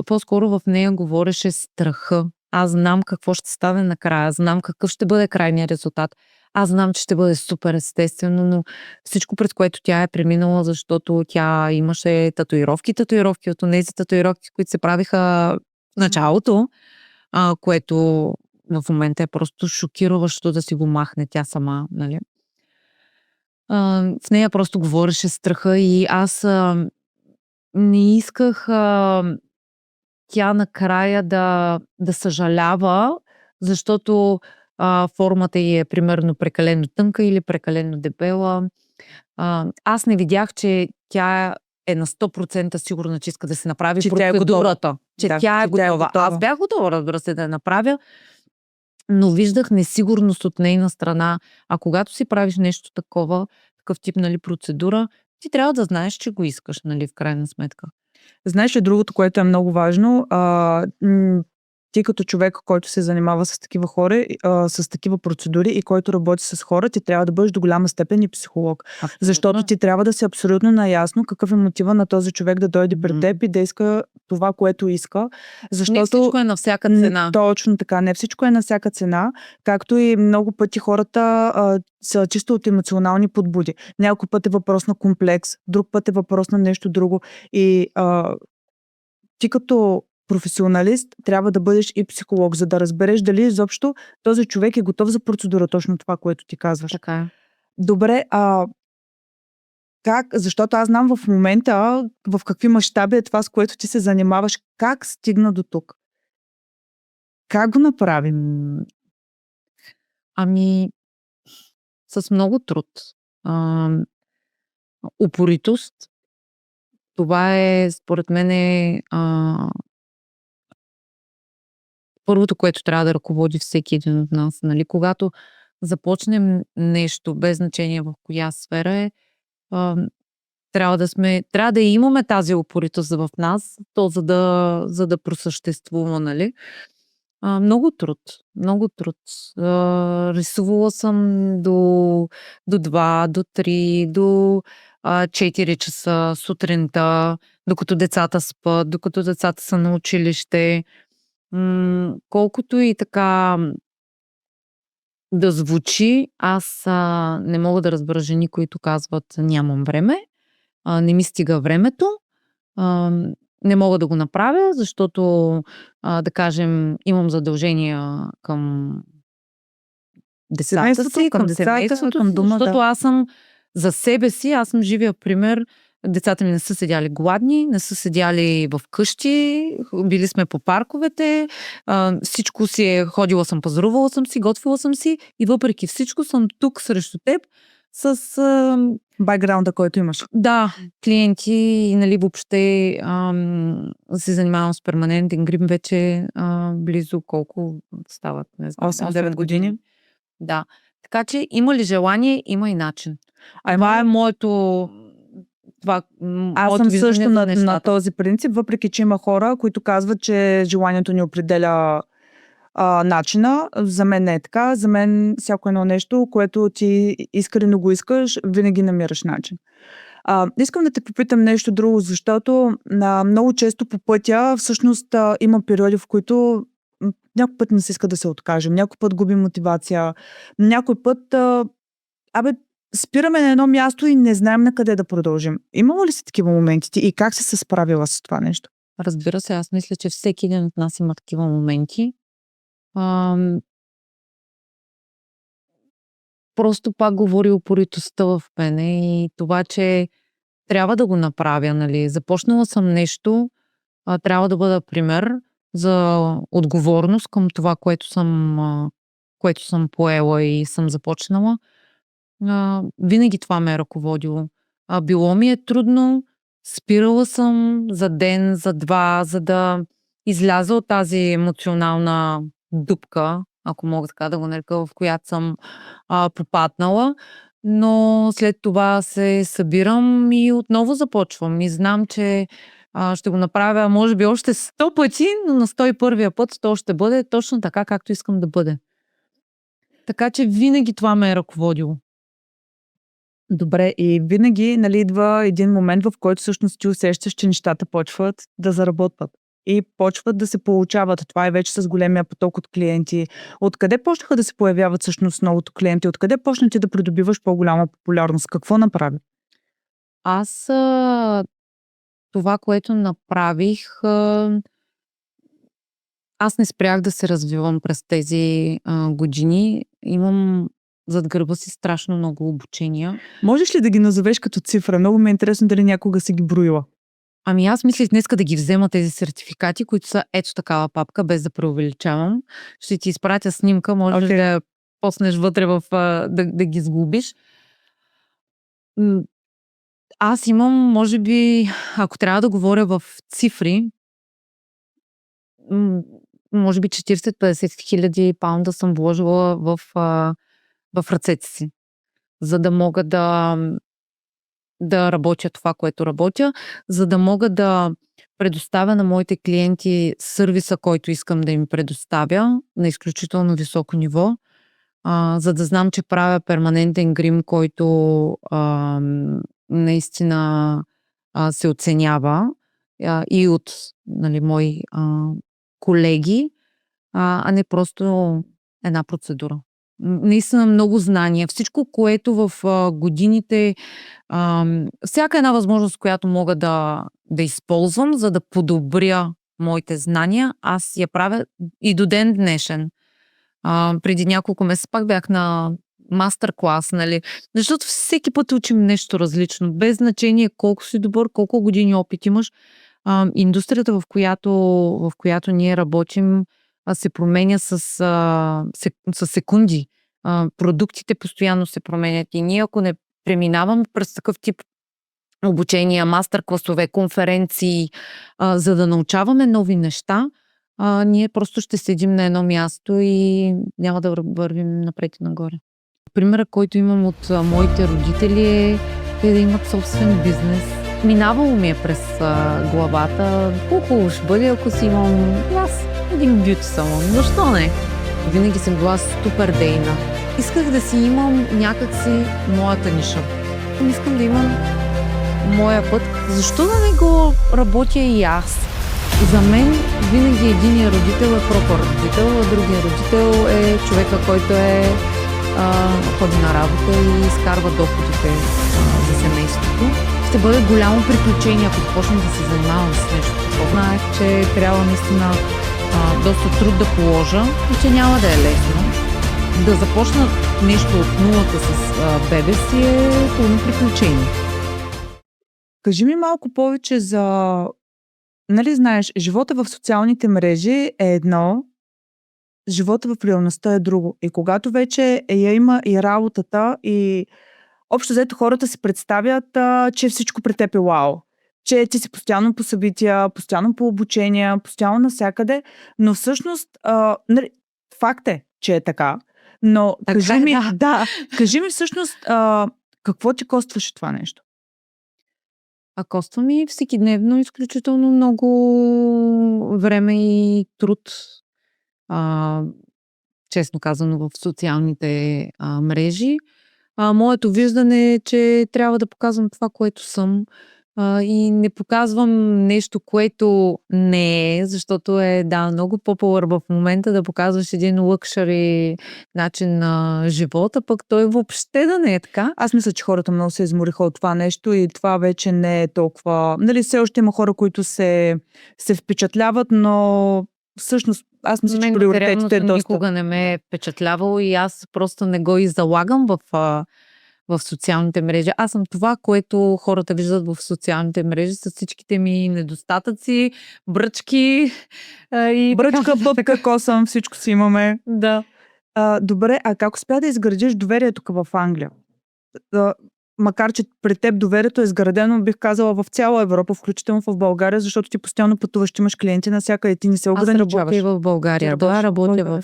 По-скоро в нея говореше страха. Аз знам какво ще стане накрая, знам какъв ще бъде крайният резултат. Аз знам, че ще бъде супер естествено, но всичко, през което тя е преминала, защото тя имаше татуировки от тези татуировки, които се правиха в началото, което в момента е просто шокиращо да си го махне тя сама, нали? В нея просто говореше страха и аз не исках тя накрая да съжалява, защото формата й е примерно прекалено тънка или прекалено дебела. Аз не видях, че тя е на 100% сигурна, че иска да се направи Че тя е процедурата. Че Да, тя е че тя е готова. готова. Аз бях готова, разбира се, да я направя, но виждах несигурност от нейна страна. А когато си правиш нещо такова, такъв тип, нали, процедура, ти трябва да знаеш, че го искаш, нали, в крайна сметка. Знаеш ли другото, което е много важно? Ти като човек, който се занимава с такива хора, с такива процедури и който работи с хора, ти трябва да бъдеш до голяма степен и психолог. Абсолютно. Защото ти трябва да си абсолютно наясно какъв е мотива на този човек да дойде пред теб и да иска това, което иска. Защото Не всичко е на всяка цена. Точно така. Не всичко е на всяка цена, както и много пъти хората са чисто от емоционални подбуди. Някой път е въпрос на комплекс, друг път е въпрос на нещо друго. И ти като професионалист трябва да бъдеш и психолог, за да разбереш дали изобщо този човек е готов за процедура, точно това, което ти казваш. Така е. Добре, как? Защото аз знам в момента в какви мащаби е това, с което ти се занимаваш. Как стигна до тук? Как го направим? Ами, с много труд. Упоритост. Това е, според мен, първото, което трябва да ръководи всеки един от нас. Нали? Когато започнем нещо, без значение в коя сфера е, трябва да имаме тази упоритост в нас, то за да просъществува, нали? Много труд. Рисувала съм до 2, до 3, до 4 часа сутринта, докато децата спят, докато децата са на училище. Колкото и така да звучи, аз не мога да разбера жени, които казват нямам време, не ми стига времето, не мога да го направя, защото да кажем имам задължения към децата си, към семейството, към дома, защото да. аз съм за себе си, аз съм живия пример. Децата ми не са седяли гладни, не са седяли в къщи, били сме по парковете, всичко си е, ходила съм, пазарувала съм си, готвила съм си и въпреки всичко съм тук срещу теб с бекграунда, който имаш. Да, клиенти и нали въобще се занимавам с перманентен грим вече близо колко стават, не знам, 8-9 години. Да. Така че има ли желание, има и начин. Това е моето Аз съм също на нещата. този принцип, въпреки че има хора, които казват, че желанието ни определя начина. За мен не е така. За мен всяко едно нещо, което ти искрено го искаш, винаги намираш начин. Искам да те попитам нещо друго, защото много често по пътя всъщност има периоди, в които някой път не се иска да се откажем, някой път губим мотивация, някой път абе, спираме на едно място и не знаем на къде да продължим. Имало ли си такива моменти ти и как си се справила с това нещо? Разбира се, аз мисля, че всеки един от нас има такива моменти. Ам, Просто пак говори упоритостта в мене и това, че трябва да го направя, нали. Започнала съм нещо, трябва да бъда пример за отговорност към това, което съм поела и съм започнала. Винаги това ме е ръководило. Било ми е трудно, спирала съм за ден, за два, за да изляза от тази емоционална дупка, ако мога така да го нарека, в която съм попаднала. Но след това се събирам и отново започвам. И знам, че ще го направя, може би, още 100 пъти, но на 101-вия път то ще бъде точно така, както искам да бъде. Така че винаги това ме е ръководило. Добре, и винаги, нали, идва един момент, в който всъщност ти усещаш, че нещата почват да заработват и почват да се получават. Това е вече с големия поток от клиенти. Откъде почнаха да се появяват всъщност многото клиенти? Откъде почна ти да придобиваш по-голяма популярност? Какво направи? Аз това, което направих, аз не спрях да се развивам през тези години. Имам зад гърба си страшно много обучения. Можеш ли да ги назовеш като цифра? Много ми е интересно дали някога си ги броила. Ами аз мислих днеска да ги взема тези сертификати, които са ето такава папка, без да преувеличавам. Ще ти изпратя снимка, можеш да я поснеш вътре да ги сглобиш. Аз имам, може би, ако трябва да говоря в цифри, може би 40-50 хиляди паунда съм вложила в ръцете си, за да мога да работя това, което работя, за да мога да предоставя на моите клиенти сервиса, който искам да им предоставя на изключително високо ниво, за да знам, че правя перманентен грим, който наистина се оценява и от, нали, мои колеги, а не просто една процедура. Наистина много знания. Всичко, което в годините, всяка една възможност, която мога да използвам, за да подобря моите знания, аз я правя и до ден днешен. Преди няколко месеца пак бях на мастер-клас, нали? Защото всеки път учим нещо различно, без значение колко си добър, колко години опит имаш. Индустрията, в която ние работим, се променя с секунди. Продуктите постоянно се променят и ние, ако не преминавам през такъв тип обучения, мастер-класове, конференции, за да научаваме нови неща, ние просто ще седим на едно място и няма да вървим напред и нагоре. Примерът, който имам от моите родители е те да имат собствен бизнес. Минавало ми е през главата колко ще бъде, ако си имам аз един бюти салон. Защо не? Винаги съм била супер дейна. Исках да си имам някакси моята ниша. Искам да имам моя път. Защо да не го работя и аз? За мен винаги единият родител е пропър родител, а другият родител е човека, който ходи на работа и изкарва доходите за семейството. Ще бъде голямо приключение, ако започнем да се занимавам с нещо. Знаех, че трябва наистина доста труд да положа и че няма да е лесно. Да започна нещо от нулата с бебе си е пълно приключение. Кажи ми малко повече за... Нали знаеш, живота в социалните мрежи е едно, живота в реалността е друго. И когато вече я има и работата, и общо взето хората си представят, че всичко при теб е вау. Че ти си постоянно по събития, постоянно по обучения, постоянно навсякъде, но всъщност нали, факт е, че е така. Но кажи ми всъщност какво ти костваше това нещо? Коства ми всекидневно изключително много време и труд. Честно казано, в социалните мрежи. моето виждане е, че трябва да показвам това, което съм. И не показвам нещо, което не е, защото много по-популър в момента да показваш един лъкшъри начин на живота, пък той въобще да не е така. Аз мисля, че хората много се измориха от това нещо и това вече не е толкова... Нали, все още има хора, които се впечатляват, но всъщност аз мисля, че Мен приоритетите е материалното доста... никога не ме е впечатлявало и аз просто не го и залагам в социалните мрежи. Аз съм това, което хората виждат в социалните мрежи с всичките ми недостатъци, бръчки и Бръчка, пъпка, косъм, всичко си имаме. Да. Добре, а как успя да изградиш доверието в Англия? Макар, че пред теб доверието е изградено, бих казала, в цяла Европа, включително в България, защото ти постоянно пътуваш, ти имаш клиенти навсякъде, ти не се Аз ограничаваш. работя и в България. Да, работя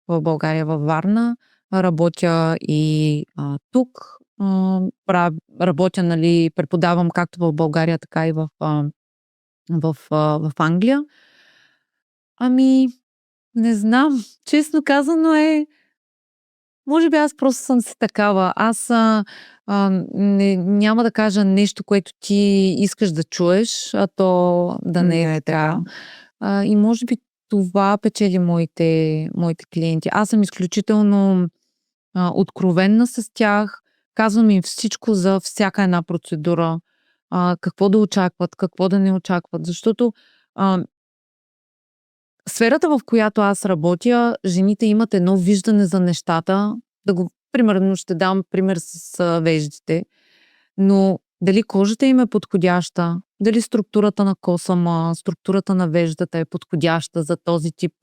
в България, във Варна. Работя и тук. Работя, нали, преподавам както в България, така и в Англия. Ами, не знам. Честно казано може би аз просто съм си такава. Аз няма да кажа нещо, което ти искаш да чуеш, а то да не е така. И може би това печели моите клиенти. Аз съм изключително откровенна с тях. Казвам им всичко за всяка една процедура. Какво да очакват, какво да не очакват. Защото сферата, в която аз работя, жените имат едно виждане за нещата. Примерно ще дам пример с веждите. Но дали кожата им е подходяща, дали структурата на косама, структурата на веждата е подходяща за този тип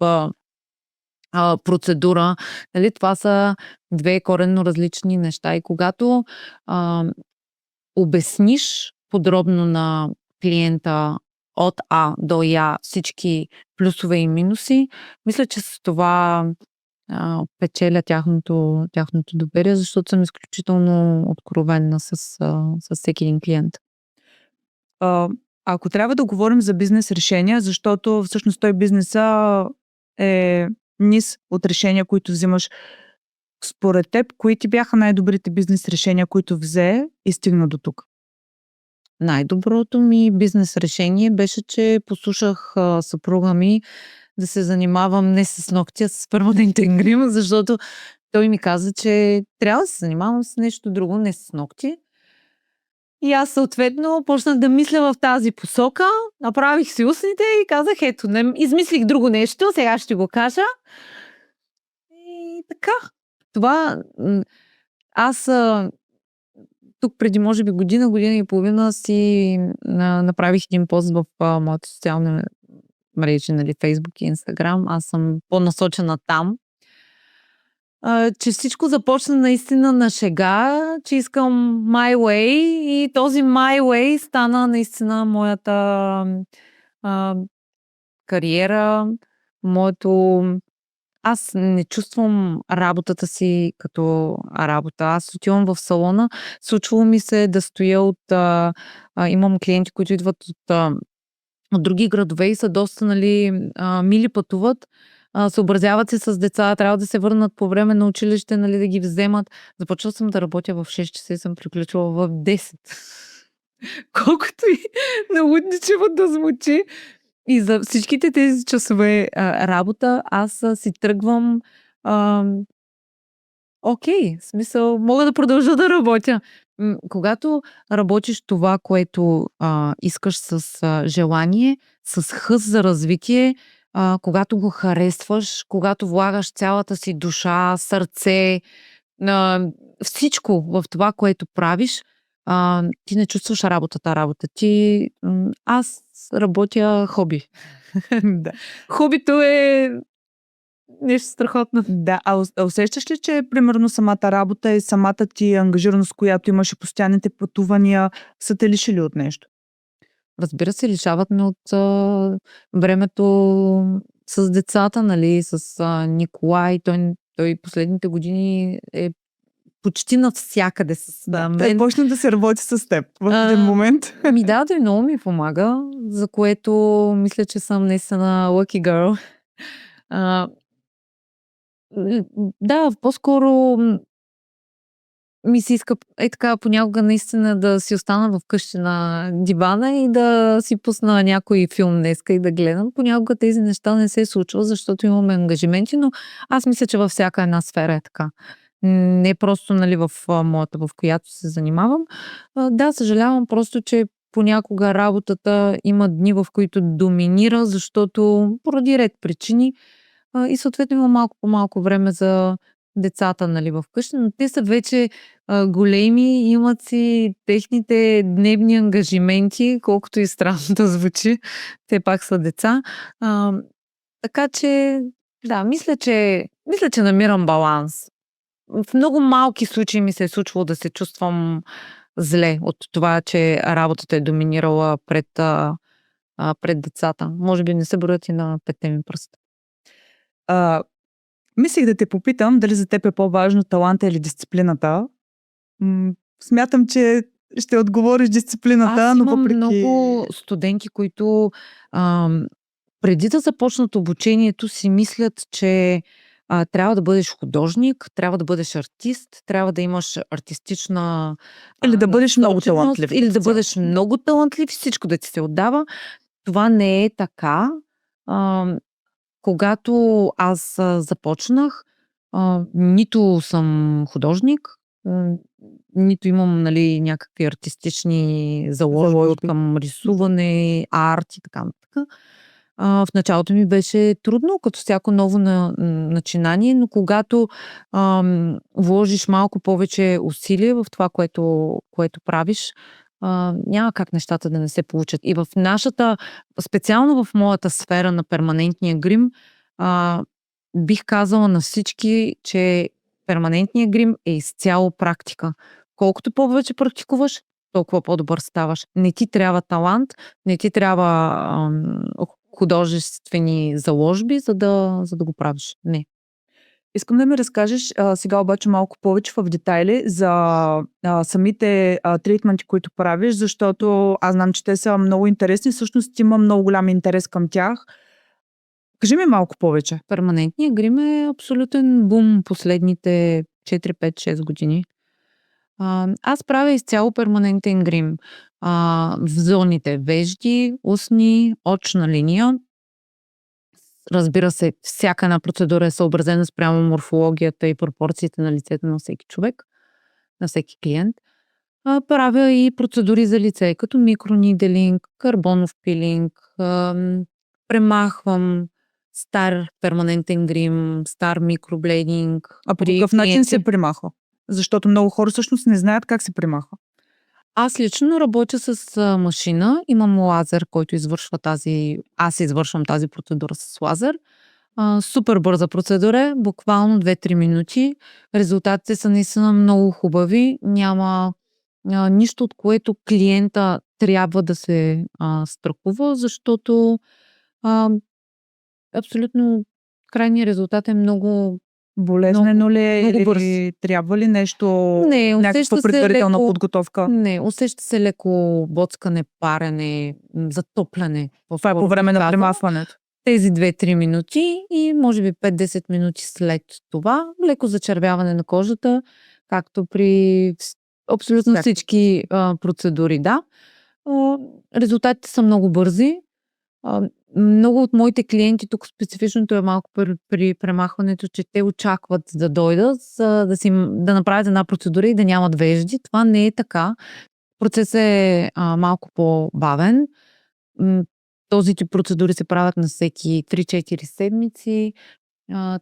процедура. Дали това са две коренно различни неща. И когато обясниш подробно на клиента от А до Я всички плюсове и минуси, мисля, че с това печеля тяхното доверие, защото съм изключително откровенна с всеки един клиент. Ако трябва да говорим за бизнес решения, защото всъщност той бизнеса е низ от решения, които взимаш, според теб, кои ти бяха най-добрите бизнес решения, които взе и стигна до тук? Най-доброто ми бизнес решение беше, че послушах съпруга ми да се занимавам не с ногти, а с перманентен грим, защото той ми каза, че трябва да се занимавам с нещо друго, не с ногти. И аз съответно почнах да мисля в тази посока, направих си устните и казах, ето, измислих друго нещо, сега ще го кажа. И така. Това аз тук преди може би година и половина си направих един пост в моите социални мрежи, нали, Facebook и Instagram. Аз съм по-насочена там. Че всичко започна наистина на шега, че искам my way и този my way стана наистина моята кариера, моето... Аз не чувствам работата си като работа. Аз отивам в салона, случвало ми се да стоя имам клиенти, които идват от други градове и са доста, нали, мили, пътуват, съобразяват се с деца, трябва да се върнат по време на училище, нали, да ги вземат. Започвала съм да работя в 6 часа и съм приключила в 10. Колкото и налудничево да звучи. И за всичките тези часове работа аз си тръгвам окей, в смисъл, мога да продължа да работя. Когато работиш това, което искаш с желание, с хъс за развитие, когато го харесваш, когато влагаш цялата си душа, сърце, всичко в това, което правиш, ти не чувстваш работа. Аз работя хоби. Да. Хобито е нещо страхотно. Да, усещаш ли, че примерно самата работа и самата ти ангажираност, която имаш и постоянните пътувания, са те лишили от нещо? Разбира се, лишават ме от времето с децата, нали, с Николай. Той последните години е почти навсякъде с мен. Той почна да се работи с теб в един момент. Да, той много ми помага, за което мисля, че съм наистина lucky girl. Да, по-скоро ми се иска така понякога наистина да си остана вкъщи на дивана и да си пусна някой филм днеска и да гледам. Понякога тези неща не се случва, защото имаме ангажименти, но аз мисля, че във всяка една сфера е така. Не просто, нали, в моята, в която се занимавам. Да, съжалявам просто, че понякога работата има дни, в които доминира, защото поради ред причини и съответно има малко по-малко време за децата, нали, вкъщи, но те са вече големи, имат си техните дневни ангажименти, колкото и странно да звучи, те пак са деца. Така че, да, мисля, че намирам баланс. В много малки случаи ми се е случвало да се чувствам зле от това, че работата е доминирала пред децата. Може би не се броят и на петте ми пръста. Мислих да те попитам дали за теб е по-важно таланта или дисциплината. Смятам, че ще отговориш дисциплината, Аз но имам въпреки... много студенти, които преди да започнат обучението си мислят, че трябва да бъдеш художник, трябва да бъдеш артист, трябва да имаш артистична Или да бъдеш много насоченост, талантлив. или да бъдеш много талантлив, всичко да ти се отдава. Това не е така. Когато аз започнах, нито съм художник, нито имам, нали, някакви артистични заложби към рисуване, арт и така нататък. В началото ми беше трудно, като всяко ново начинание, но когато вложиш малко повече усилие в това, което правиш, няма как нещата да не се получат. И в нашата, специално в моята сфера на перманентния грим, бих казала на всички, че перманентният грим е изцяло практика. Колкото повече практикуваш, толкова по-добър ставаш. Не ти трябва талант, не ти трябва художествени заложби, за да го правиш. Не. Искам да ми разкажеш сега обаче малко повече в детайли за самите тритменти, които правиш, защото аз знам, че те са много интересни. Всъщност има много голям интерес към тях. Кажи ми малко повече. Перманентният грим е абсолютен бум последните 4, 5, 6 години. Аз правя изцяло перманентен грим. В зоните вежди, устни, очна линия. Разбира се, всяка една процедура е съобразена спрямо морфологията и пропорциите на лицето на всеки човек, на всеки клиент. Правя и процедури за лице, като микрониделинг, карбонов пилинг, премахвам стар перманентен грим, стар микроблейдинг. А по какъв начин се премахва? Защото много хора всъщност не знаят как се премахва. Аз лично работя с машина, имам лазер, който извършва аз извършвам тази процедура с лазер. Супер бърза процедура, буквално 2-3 минути. Резултатите са наистина много хубави. Няма нищо, от което клиента трябва да се страхува, защото абсолютно крайният резултат е много болезнено ли е или трябва ли нещо, някаква предварителна подготовка? Не, усеща се леко боцкане, парене, затопляне. Това е по време на премахването. Тези 2-3 минути и може би 5-10 минути след това леко зачервяване на кожата, както при абсолютно всички процедури. Да. Резултатите са много бързи. Много от моите клиенти, тук специфичното е малко при премахването, че те очакват да дойдат, да направят една процедура и да нямат вежди. Това не е така. Процесът е малко по-бавен. Този тип процедури се правят на всеки 3-4 седмици.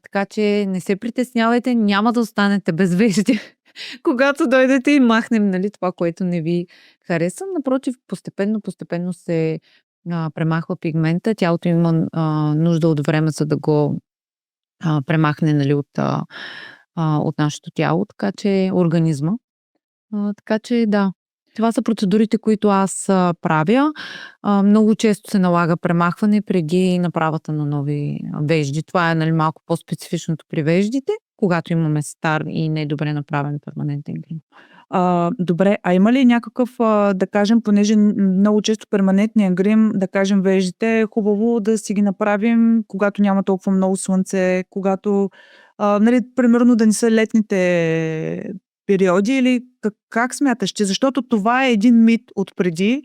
Така че не се притеснявайте, няма да останете без вежди. Когато дойдете и махнем, нали, това, което не ви хареса. Напротив, постепенно се премахва пигмента. Тялото има нужда от време, за да го премахне, нали, от нашето тяло, така че организма. Така че да, това са процедурите, които аз правя. Много често се налага премахване преди направата на нови вежди. Това е, нали, малко по-специфичното при веждите, когато имаме стар и недобре направен перманентен грим. Добре, а има ли някакъв, да кажем, понеже много често перманентния грим, да кажем веждите, е хубаво да си ги направим, когато няма толкова много слънце, когато, нали, примерно да не са летните периоди или как смяташ, че защото това е един мит отпреди,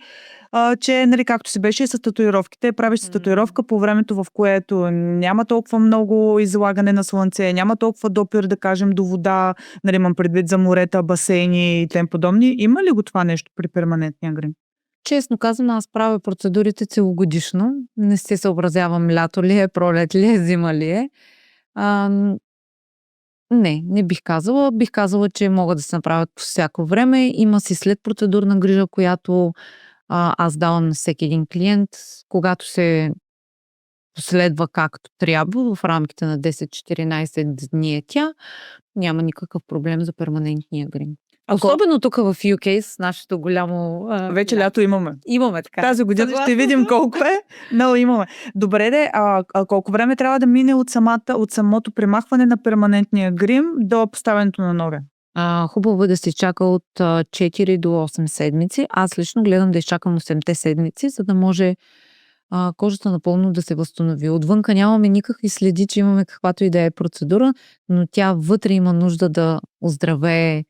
че, нали, както си беше и с татуировките, правиш си татуировка по времето, в което няма толкова много излагане на слънце, няма толкова допир, да кажем, до вода, нали, имам предвид за морета, басейни и тем подобни. Има ли го това нещо при перманентния грим? Честно казано, аз правя процедурите целогодишно. Не се съобразявам лято ли е, пролет ли е, зима ли е. Не бих казала. Бих казала, че могат да се направят по всяко време. Има си след процедурна грижа, която аз давам на всеки един клиент, когато се последва както трябва, в рамките на 10-14 дни е тя, няма никакъв проблем за перманентния грим. Особено тук в UK с нашето голямо... Вече лято имаме. Имаме така. Тази година ще видим колко е, но имаме. Добре, колко време трябва да мине от самото премахване на перманентния грим до поставянето на новия? Хубаво е да се чака от 4 до 8 седмици. Аз лично гледам да изчакам 8-те седмици, за да може кожата напълно да се възстанови. Отвънка нямаме никакви следи, че имаме каквато и да е процедура, но тя вътре има нужда да оздравее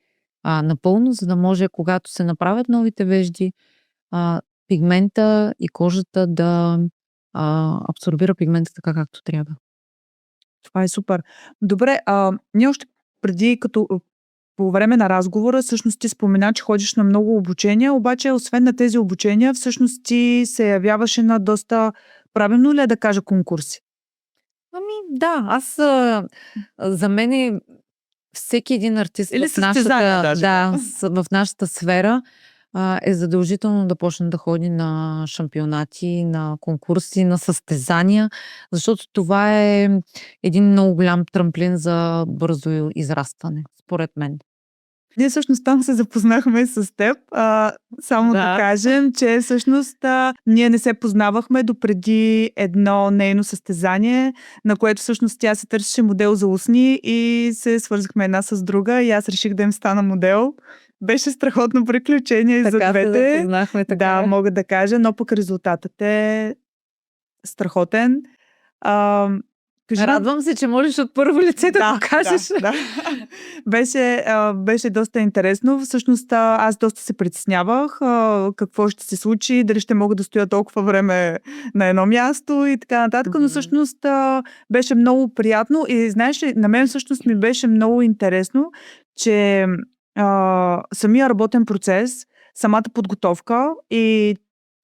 напълно, за да може, когато се направят новите вежди, пигмента и кожата да абсорбира пигмента така, както трябва. Това е супер. Добре, ние още преди, като по време на разговора, всъщност ти спомена, че ходиш на много обучения, обаче освен на тези обучения, всъщност ти се явяваше на доста, правилно ли е да кажа, конкурси? Да, аз за мен всеки един артист Или в нашата, даже. в нашата сфера е задължително да почне да ходи на шампионати, на конкурси, на състезания, защото това е един много голям трамплин за бързо израстване, според мен. Ние всъщност там се запознахме с теб. Само да кажем, че всъщност ние не се познавахме допреди едно нейно състезание, на което всъщност тя се търсеше модел за устни и се свързахме една с друга и аз реших да им стана модел. Беше страхотно приключение и за двете. Така се запознахме, така. Да, мога да кажа, но пък резултатът е страхотен. Радвам се, че можеш от първо лице да го кажеш. Да. Беше доста интересно. Всъщност аз доста се притеснявах какво ще се случи, дали ще мога да стоя толкова време на едно място и така нататък, но всъщност беше много приятно и знаеш ли, на мен всъщност ми беше много интересно, че самия работен процес, самата подготовка и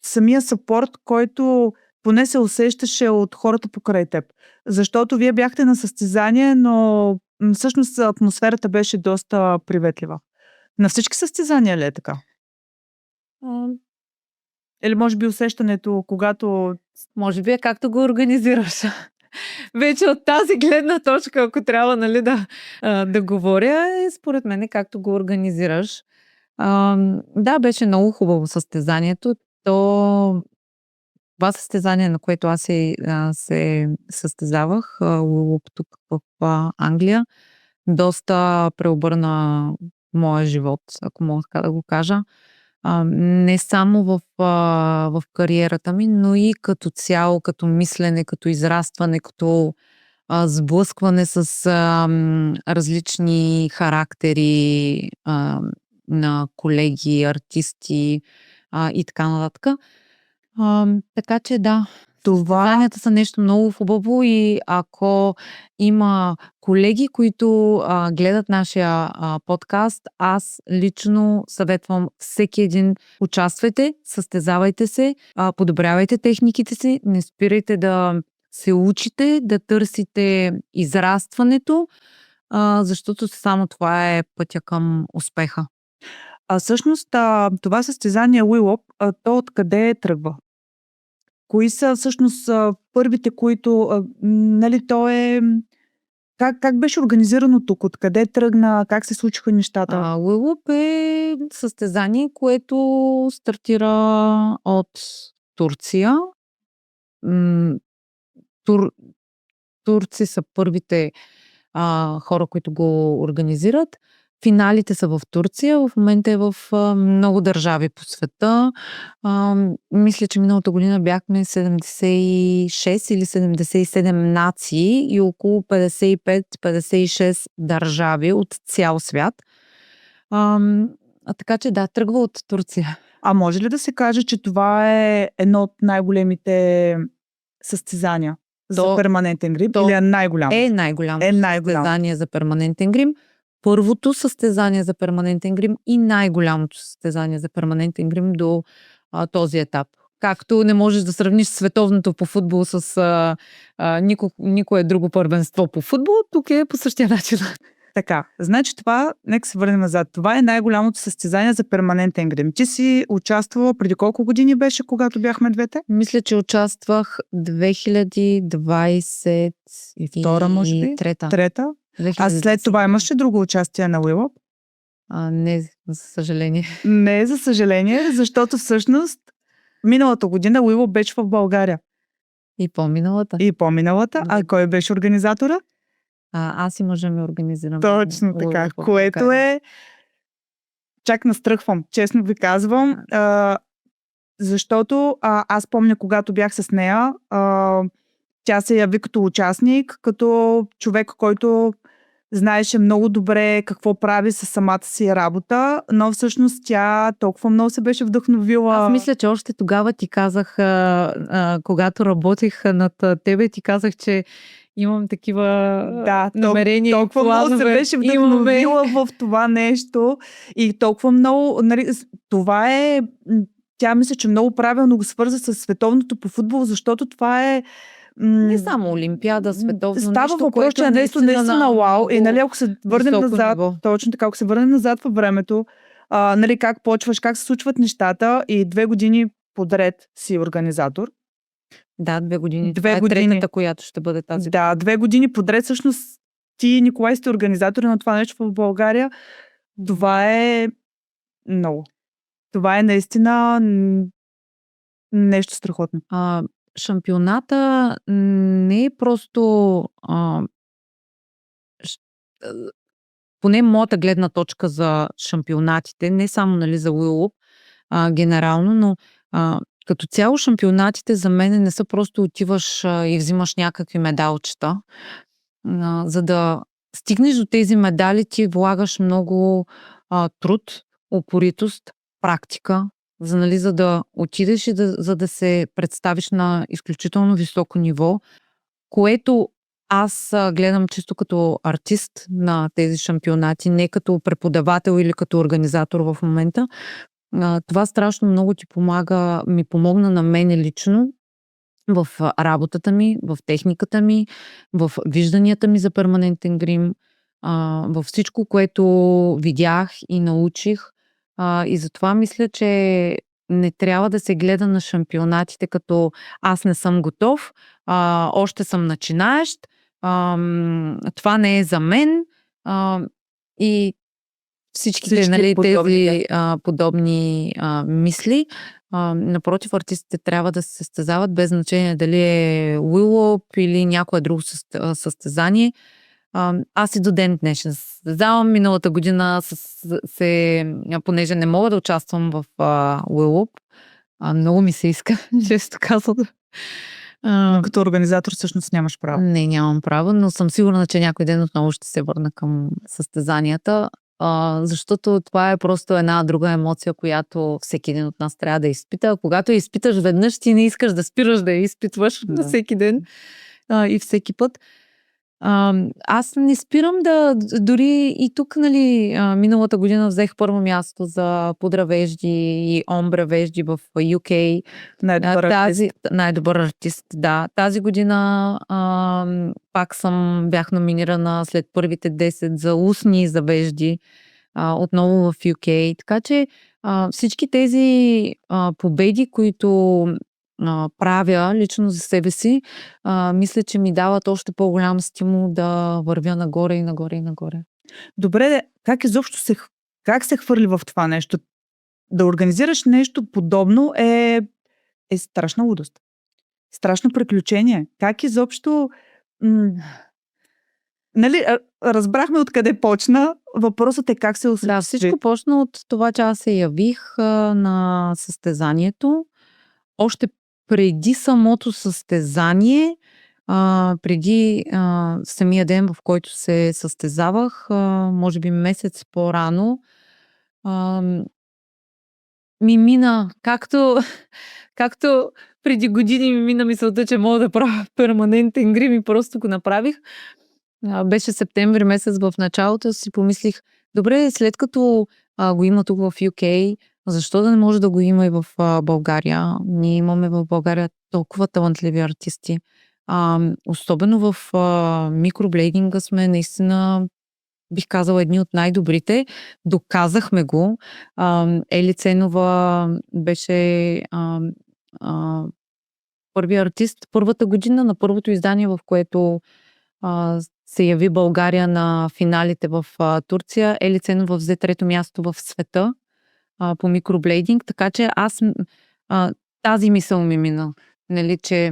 самия съпорт, който поне се усещаше от хората покрай теб. Защото вие бяхте на състезание, но всъщност атмосферата беше доста приветлива. На всички състезания ли е така? Или може би усещането, когато... Може би е както го организираш. Вече от тази гледна точка, ако трябва, нали, да говоря, според мен както го организираш. Да, беше много хубаво състезанието. Това състезание, на което аз се състезавах, тук в Англия, доста преобърна моя живот, ако мога така да го кажа. Не само в кариерата ми, но и като цяло, като мислене, като израстване, като сблъскване с различни характери на колеги, артисти и така нататък. Така че да, състезанията са нещо много хубаво и ако има колеги, които гледат нашия подкаст, аз лично съветвам всеки един: участвайте, състезавайте се, подобрявайте техниките си, не спирайте да се учите, да търсите израстването, защото само това е пътя към успеха. Всъщност това състезание Уилоп, то откъде тръгва? Кои са всъщност първите, които... нали, то е... Как беше организирано тук? Откъде тръгна? Как се случиха нещата? Уилоп е състезание, което стартира от Турция. Турци са първите хора, които го организират. Финалите са в Турция, в момента е в много държави по света. Мисля, че миналата година бяхме 76 или 77 нации и около 55-56 държави от цял свят. Така че да, тръгва от Турция. А може ли да се каже, че това е едно от най-големите състезания за перманентен грим? Или е най-голямо? Най-голямо състезание за перманентен грим. Първото състезание за перманентен грим и най-голямото състезание за перманентен грим до този етап. Както не можеш да сравниш световното по футбол с никое друго първенство по футбол, тук е по същия начин. Така, значи това, нека се върнем назад. Това е най-голямото състезание за перманентен грим. Ти си участвала преди колко години беше, когато бяхме двете? Мисля, че участвах 2022, може би? Трета. А след това имаш ли друго участие на Уилъп? Не, за съжаление. Не, за съжаление, защото всъщност миналата година Уилъп беше в България. И по-миналата. А кой беше организатора? Аз и мъжа ми организирам. Точно така, което е... Чак настръхвам, честно ви казвам, защото аз помня, когато бях с нея, тя се яви като участник, като човек, който знаеше много добре какво прави със самата си работа, но всъщност тя толкова много се беше вдъхновила. Аз мисля, че още тогава ти казах, когато работих над тебе, ти казах, че имам такива намерения. Толкова много се беше вдъхновила в това нещо и толкова много... Това е... Тя мисля, че много правилно го свърза с световното по футбол, защото това е... Не само Олимпиада, световно става нещо, въпрос, че е наистина вау. И нали, ако се върнем назад, точно така, ако се върнем назад във времето, нали, как почваш, как се случват нещата и 2 години подред си организатор. Да, 2 години. Това е третата, която ще бъде тази. Да, 2 години подред. Всъщност ти, Николай, сте организатори на това нещо в България. Това е много. Това е наистина нещо страхотно. Шампионата не е просто поне моята гледна точка за шампионатите, не само нали, за Уилъп генерално, но като цяло шампионатите за мен не са просто отиваш и взимаш някакви медалчета. За да стигнеш до тези медали, ти влагаш много труд, упоритост, практика, за да отидеш и за да се представиш на изключително високо ниво, което аз гледам чисто като артист на тези шампионати, не като преподавател или като организатор в момента. Това страшно много ми помогна на мене лично в работата ми, в техниката ми, в вижданията ми за перманентен грим, във всичко, което видях и научих. И затова мисля, че не трябва да се гледа на шампионатите като аз не съм готов, още съм начинаещ, това не е за мен и всичките нали, тези подобни мисли. Напротив, артистите трябва да се състезават без значение дали е Уилъп или някое друго състезание. Аз и до ден днешен състезавам. Миналата година понеже не мога да участвам в Уилъп, много ми се иска, често казвам. Като организатор всъщност нямаш право. Не, нямам право, но съм сигурна, че някой ден отново ще се върна към състезанията, защото това е просто една друга емоция, която всеки един от нас трябва да изпита. Когато я изпиташ веднъж, ти не искаш да спираш да я изпитваш всеки ден и всеки път. Аз не спирам дори и тук, нали, миналата година взех първо място за пудра вежди и омбра вежди в UK. Най-добър артист, да. Тази година пак бях номинирана след първите 10 за устни за вежди, отново в UK. Така че всички тези победи, които правя лично за себе си, мисля, че ми дават още по-голям стимул да вървя нагоре и нагоре и нагоре. Добре, как се хвърли в това нещо? Да организираш нещо подобно е страшна лудост. Страшно приключение. Как изобщо... Нали, разбрахме откъде почна. Въпросът е как се осъществи. Да, всичко почна от това, че аз се явих на състезанието. Още преди самото състезание, преди самия ден, в който се състезавах, може би месец по-рано, ам, ми мина, както преди години ми мина мисълта, че мога да правя перманентен грим и просто го направих. Беше септември месец в началото, си помислих, добре, след като го има тук в UK, защо да не може да го има и в България? Ние имаме в България толкова талантливи артисти. Особено в микроблейдинга сме наистина, бих казала, едни от най-добрите. Доказахме го. Ели Ценова беше първият артист първата година на първото издание, в което се яви България на финалите в Турция. Ели Ценова взе 3-то място в света по микроблейдинг, така че тази мисъл ми мина, нали, че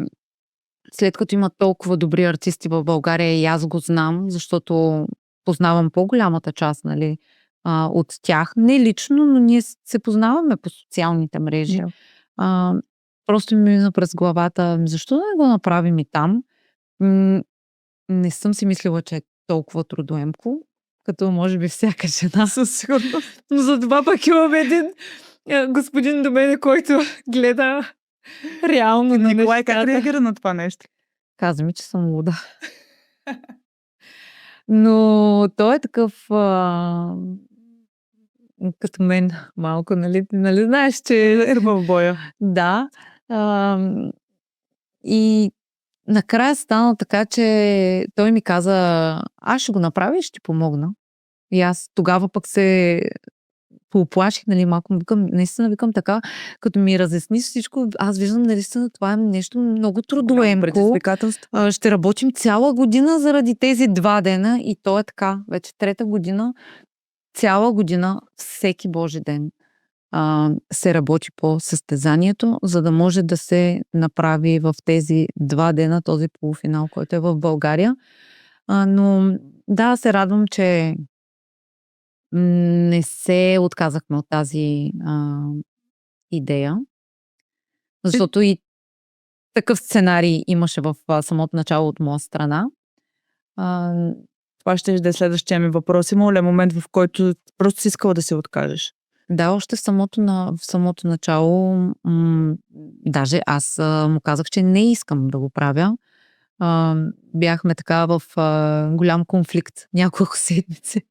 след като има толкова добри артисти в България и аз го знам, защото познавам по-голямата част, нали, от тях. Не лично, но ние се познаваме по социалните мрежи. Просто ми мина през главата, защо да не го направим и там? Не съм си мислила, че е толкова трудоемко, като може би всяка жена. Със сигурност. Но за това пък имаме един господин до мене, който гледа реално на Николай, как нещата. реагира на това нещо? Каза ми, че съм луда. Но той е такъв като мен малко, нали знаеш, че В боя. да. И накрая стана така, че той ми каза, аз ще го направя и ще ти помогна. И аз тогава пък се поуплаших, нали, малко наистина викам така, като ми разясни всичко, аз виждам, наистина това е нещо много трудоемко. Предизвикателство. Ще работим цяла година заради тези 2 дена и то е така, вече 3-та година, цяла година, всеки божи ден се работи по състезанието, за да може да се направи в тези 2 дена този полуфинал, който е в България. Но да, се радвам, че не се отказахме от тази идея. Защото и такъв сценарий имаше в самото начало от моя страна. Това ще да е следващия ми въпрос. Има ли момент, в който просто си искала да се откажеш? Да, още в самото начало, даже аз му казах, че не искам да го правя. Бяхме така в голям конфликт няколко седмици.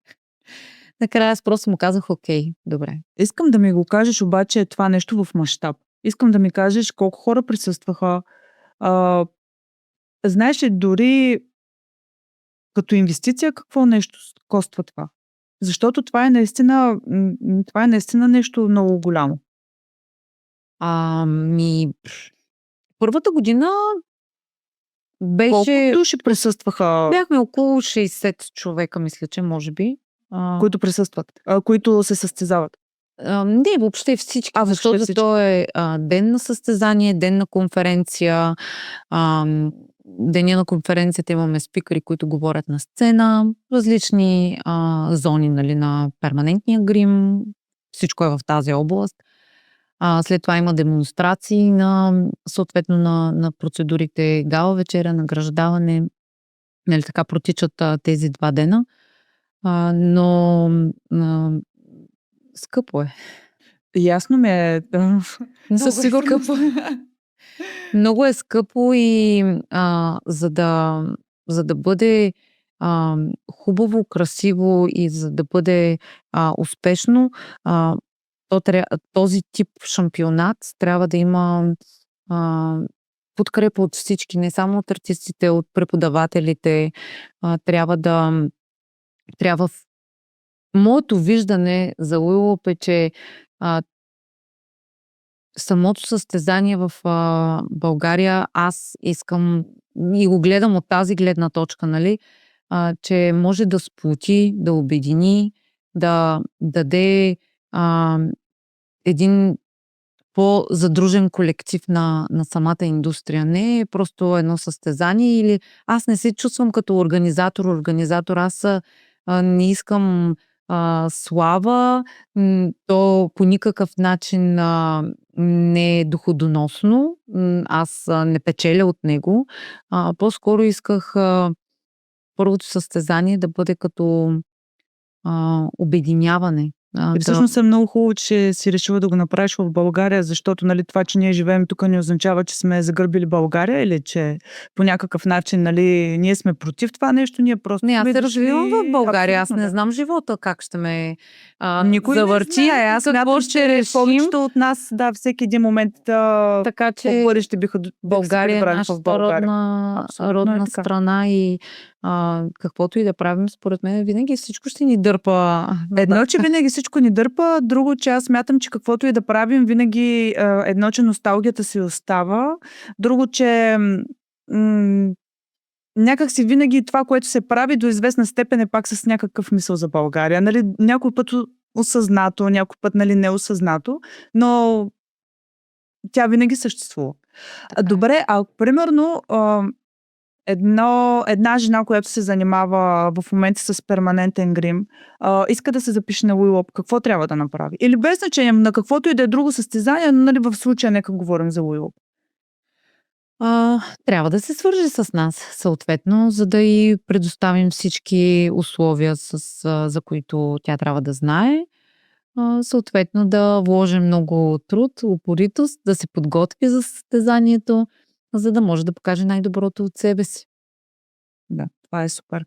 Накрая аз просто му казах, окей, добре. Искам да ми го кажеш обаче това нещо в мащаб. Искам да ми кажеш колко хора присъстваха. Знаеш ли, дори като инвестиция какво нещо коства това? Защото това е наистина нещо много голямо. Първата година беше... Колко души присъстваха? Бяхме около 60 човека, мисля, че може би. Които присъстват, които се състезават. Не, въобще всички, защото то е ден на състезание, ден на конференция. Деня на конференцията имаме спикъри, които говорят на сцена, различни зони, нали, на перманентния грим. Всичко е в тази област. След това има демонстрации съответно на процедурите, гала вечеря, награждаване. Нали, така протичат тези 2 дена. Но скъпо е. Ясно ми е. Със сигурност. Много е скъпо и за да бъде хубаво, красиво и за да бъде успешно, този тип шампионат трябва да има подкрепа от всички, не само от артистите, от преподавателите. Трябва моето виждане за Уилоп е, че самото състезание в България аз искам и го гледам от тази гледна точка, нали, че може да сплоти, да обедини, да даде един по-задружен колектив на самата индустрия. Не е просто едно състезание или аз не се чувствам като организатор. Аз не искам слава, то по никакъв начин не е доходоносно. Аз не печеля от него. По-скоро исках първото състезание да бъде като обединяване И всъщност е много хубаво, че си решила да го направиш в България, защото нали, това, че ние живеем тук, не означава, че сме загърбили България или че по някакъв начин нали, ние сме против това нещо, ние просто Не, аз сме се развивам в дошли... България, аз Абсолютно, не да. знам живота как ще ме Никой не завърти знае. и Аз какво смятам, ще че решим. повечето от нас, да, всеки един момент Така в че бъдеще биха България е добрали в нашата България. Абсолютно е родна така. страна и каквото и да правим, според мен, винаги всичко ще ни дърпа. Едно, че винаги всичко ни дърпа, друго, че аз смятам, че каквото и да правим, винаги едно, че носталгията си остава, друго, че някак си винаги това, което се прави до известна степен е пак с някакъв мисъл за България. Нали, някой път осъзнато, някой път нали, неосъзнато, но тя винаги съществува. Добре, а примерно една жена, която се занимава в момента с перманентен грим, иска да се запише на Will Up, какво трябва да направи? Или без значение на каквото и да е друго състезание, но нали, в случая нека говорим за Will Up. Трябва да се свържи с нас, съответно, за да й предоставим всички условия, за които тя трябва да знае. Съответно, да вложим много труд, упоритост, да се подготви за състезанието, за да може да покаже най-доброто от себе си. Да, това е супер.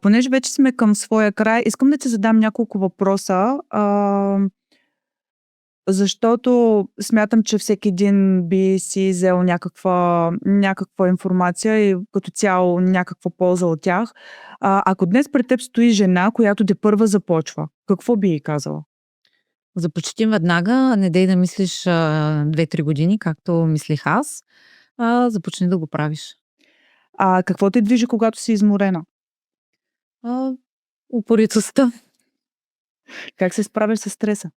Понеже вече сме към своя край, искам да ти задам няколко въпроса, защото смятам, че всеки един би си взел някаква информация и като цяло някаква полза от тях. Ако днес пред теб стои жена, която тепърва започва, какво би й казала? Започти веднага, не дей да мислиш 2-3 години, както мислих аз. Започни да го правиш. Какво те движи, когато си изморена? Упоритостта. Как се справяш с стреса?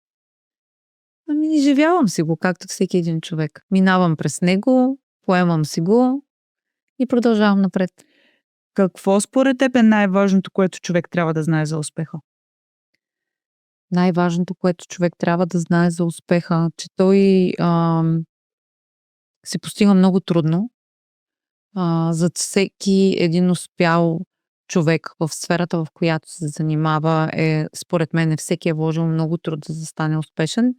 Изживявам си го, както всеки един човек. Минавам през него, поемам си го и продължавам напред. Какво според теб е най-важното, което човек трябва да знае за успеха? Най-важното, което човек трябва да знае за успеха, че той се постига много трудно. За всеки един успял човек в сферата, в която се занимава, според мен, всеки е вложил много труд за да стане успешен.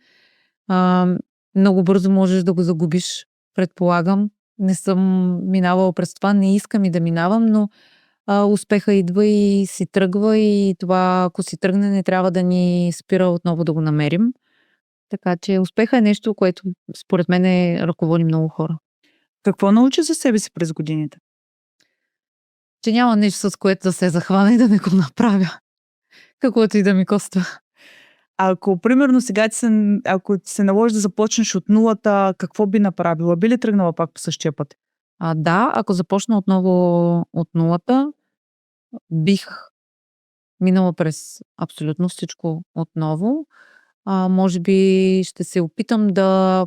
Много бързо можеш да го загубиш, предполагам. Не съм минавала през това, не искам и да минавам, но успеха идва и си тръгва и това, ако си тръгне, не трябва да ни спира отново да го намерим. Така че успеха е нещо, което според мен ръководи много хора. Какво научи за себе си през годините? Че няма нещо, с което да се захвана и да не го направя. Каквото и да ми коства. Ако, примерно, сега ако ти се наложи да започнеш от нулата, какво би направила? Би ли тръгнала пак по същия път? Да, ако започна отново от нулата, бих минала през абсолютно всичко отново. Може би ще се опитам да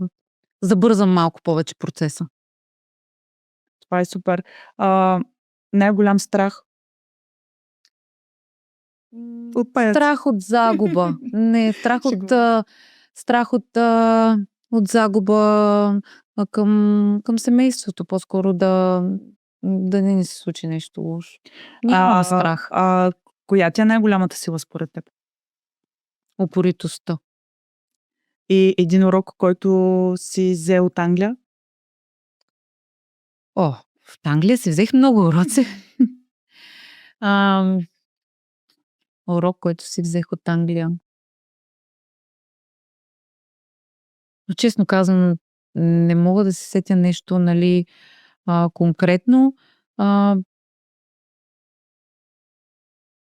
забързам малко повече процеса. Това е супер. Най-голям страх? От паяц. Страх от загуба. Не, страх от загуба към семейството. По-скоро да не ни се случи нещо лошо. Нямам страх. Коя ти е най-голямата сила според теб? Упоритостта. И един урок, който си взел от Англия? В Англия си взех много уроци. Урок, който си взех от Англия. Но честно казвам, не мога да се сетя нещо, нали, конкретно.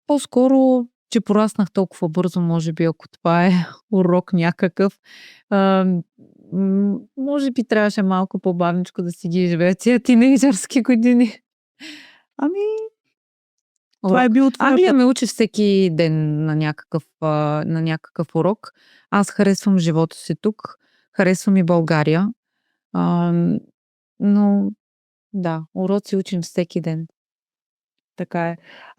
По-скоро, че пораснах толкова бързо, може би, ако това е урок някакъв. Може би трябваше малко по-бавничко да си ги живея тия тинейджърски години. Това е било това. Англия ме учи всеки ден на някакъв урок. Аз харесвам живота си тук. Харесвам и България. Но да, уроци учим всеки ден. Така е.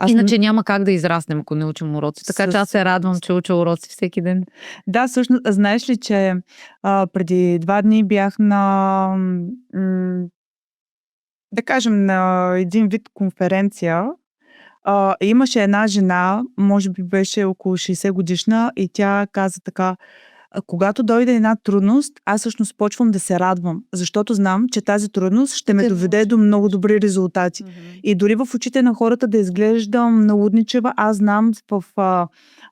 Иначе няма как да израснем, ако не учим уроци. Така че аз се радвам, че уча уроци всеки ден. Да, всъщност, знаеш ли, че преди 2 дни бях на да кажем, на един вид конференция, Имаше една жена, може би беше около 60 годишна и тя каза така: когато дойде една трудност, аз всъщност почвам да се радвам, защото знам, че тази трудност ще ме Ще доведе научи. до много добри резултати. И дори в очите на хората да изглеждам налудничева, аз знам в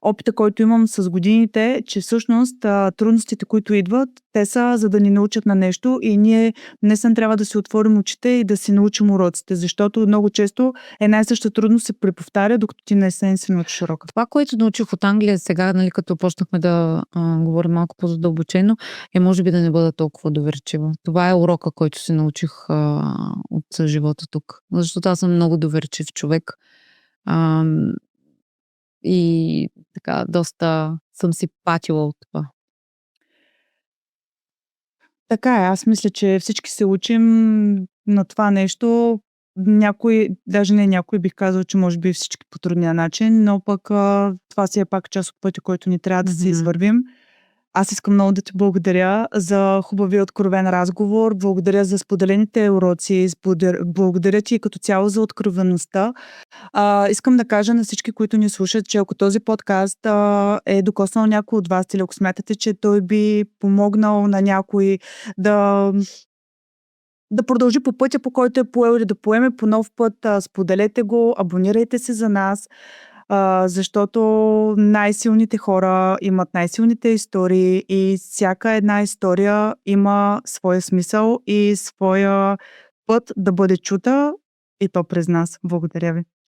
опита, който имам с годините, че всъщност трудностите, които идват, те са за да ни научат на нещо и ние днес трябва да си отворим очите и да си научим уроците, защото много често една и съща трудност се преповтаря, докато ти не се научиш урока. Това, което научих от Англия сега, нали, като почнахме да говорим малко по-задълбочено, е може би да не бъда толкова доверчива. Това е урока, който се научих от живота тук. Защото аз съм много доверчив човек. А, и така, доста съм си патила от това. Така е, аз мисля, че всички се учим на това нещо. Някой, даже не някой, бих казал, че може би всички по трудния начин, но пък това си е пак част от пътя, който ни трябва да се извървим. Аз искам много да ти благодаря за хубавия откровен разговор, благодаря за споделените уроци, благодаря ти като цяло за откровеността. Искам да кажа на всички, които ни слушат, че ако този подкаст е докоснал някой от вас или ако смятате, че той би помогнал на някой да продължи по пътя, по който е поел или да поеме по нов път, споделете го, абонирайте се за нас, защото най-силните хора имат най-силните истории и всяка една история има своя смисъл и своя път да бъде чута и то през нас. Благодаря ви.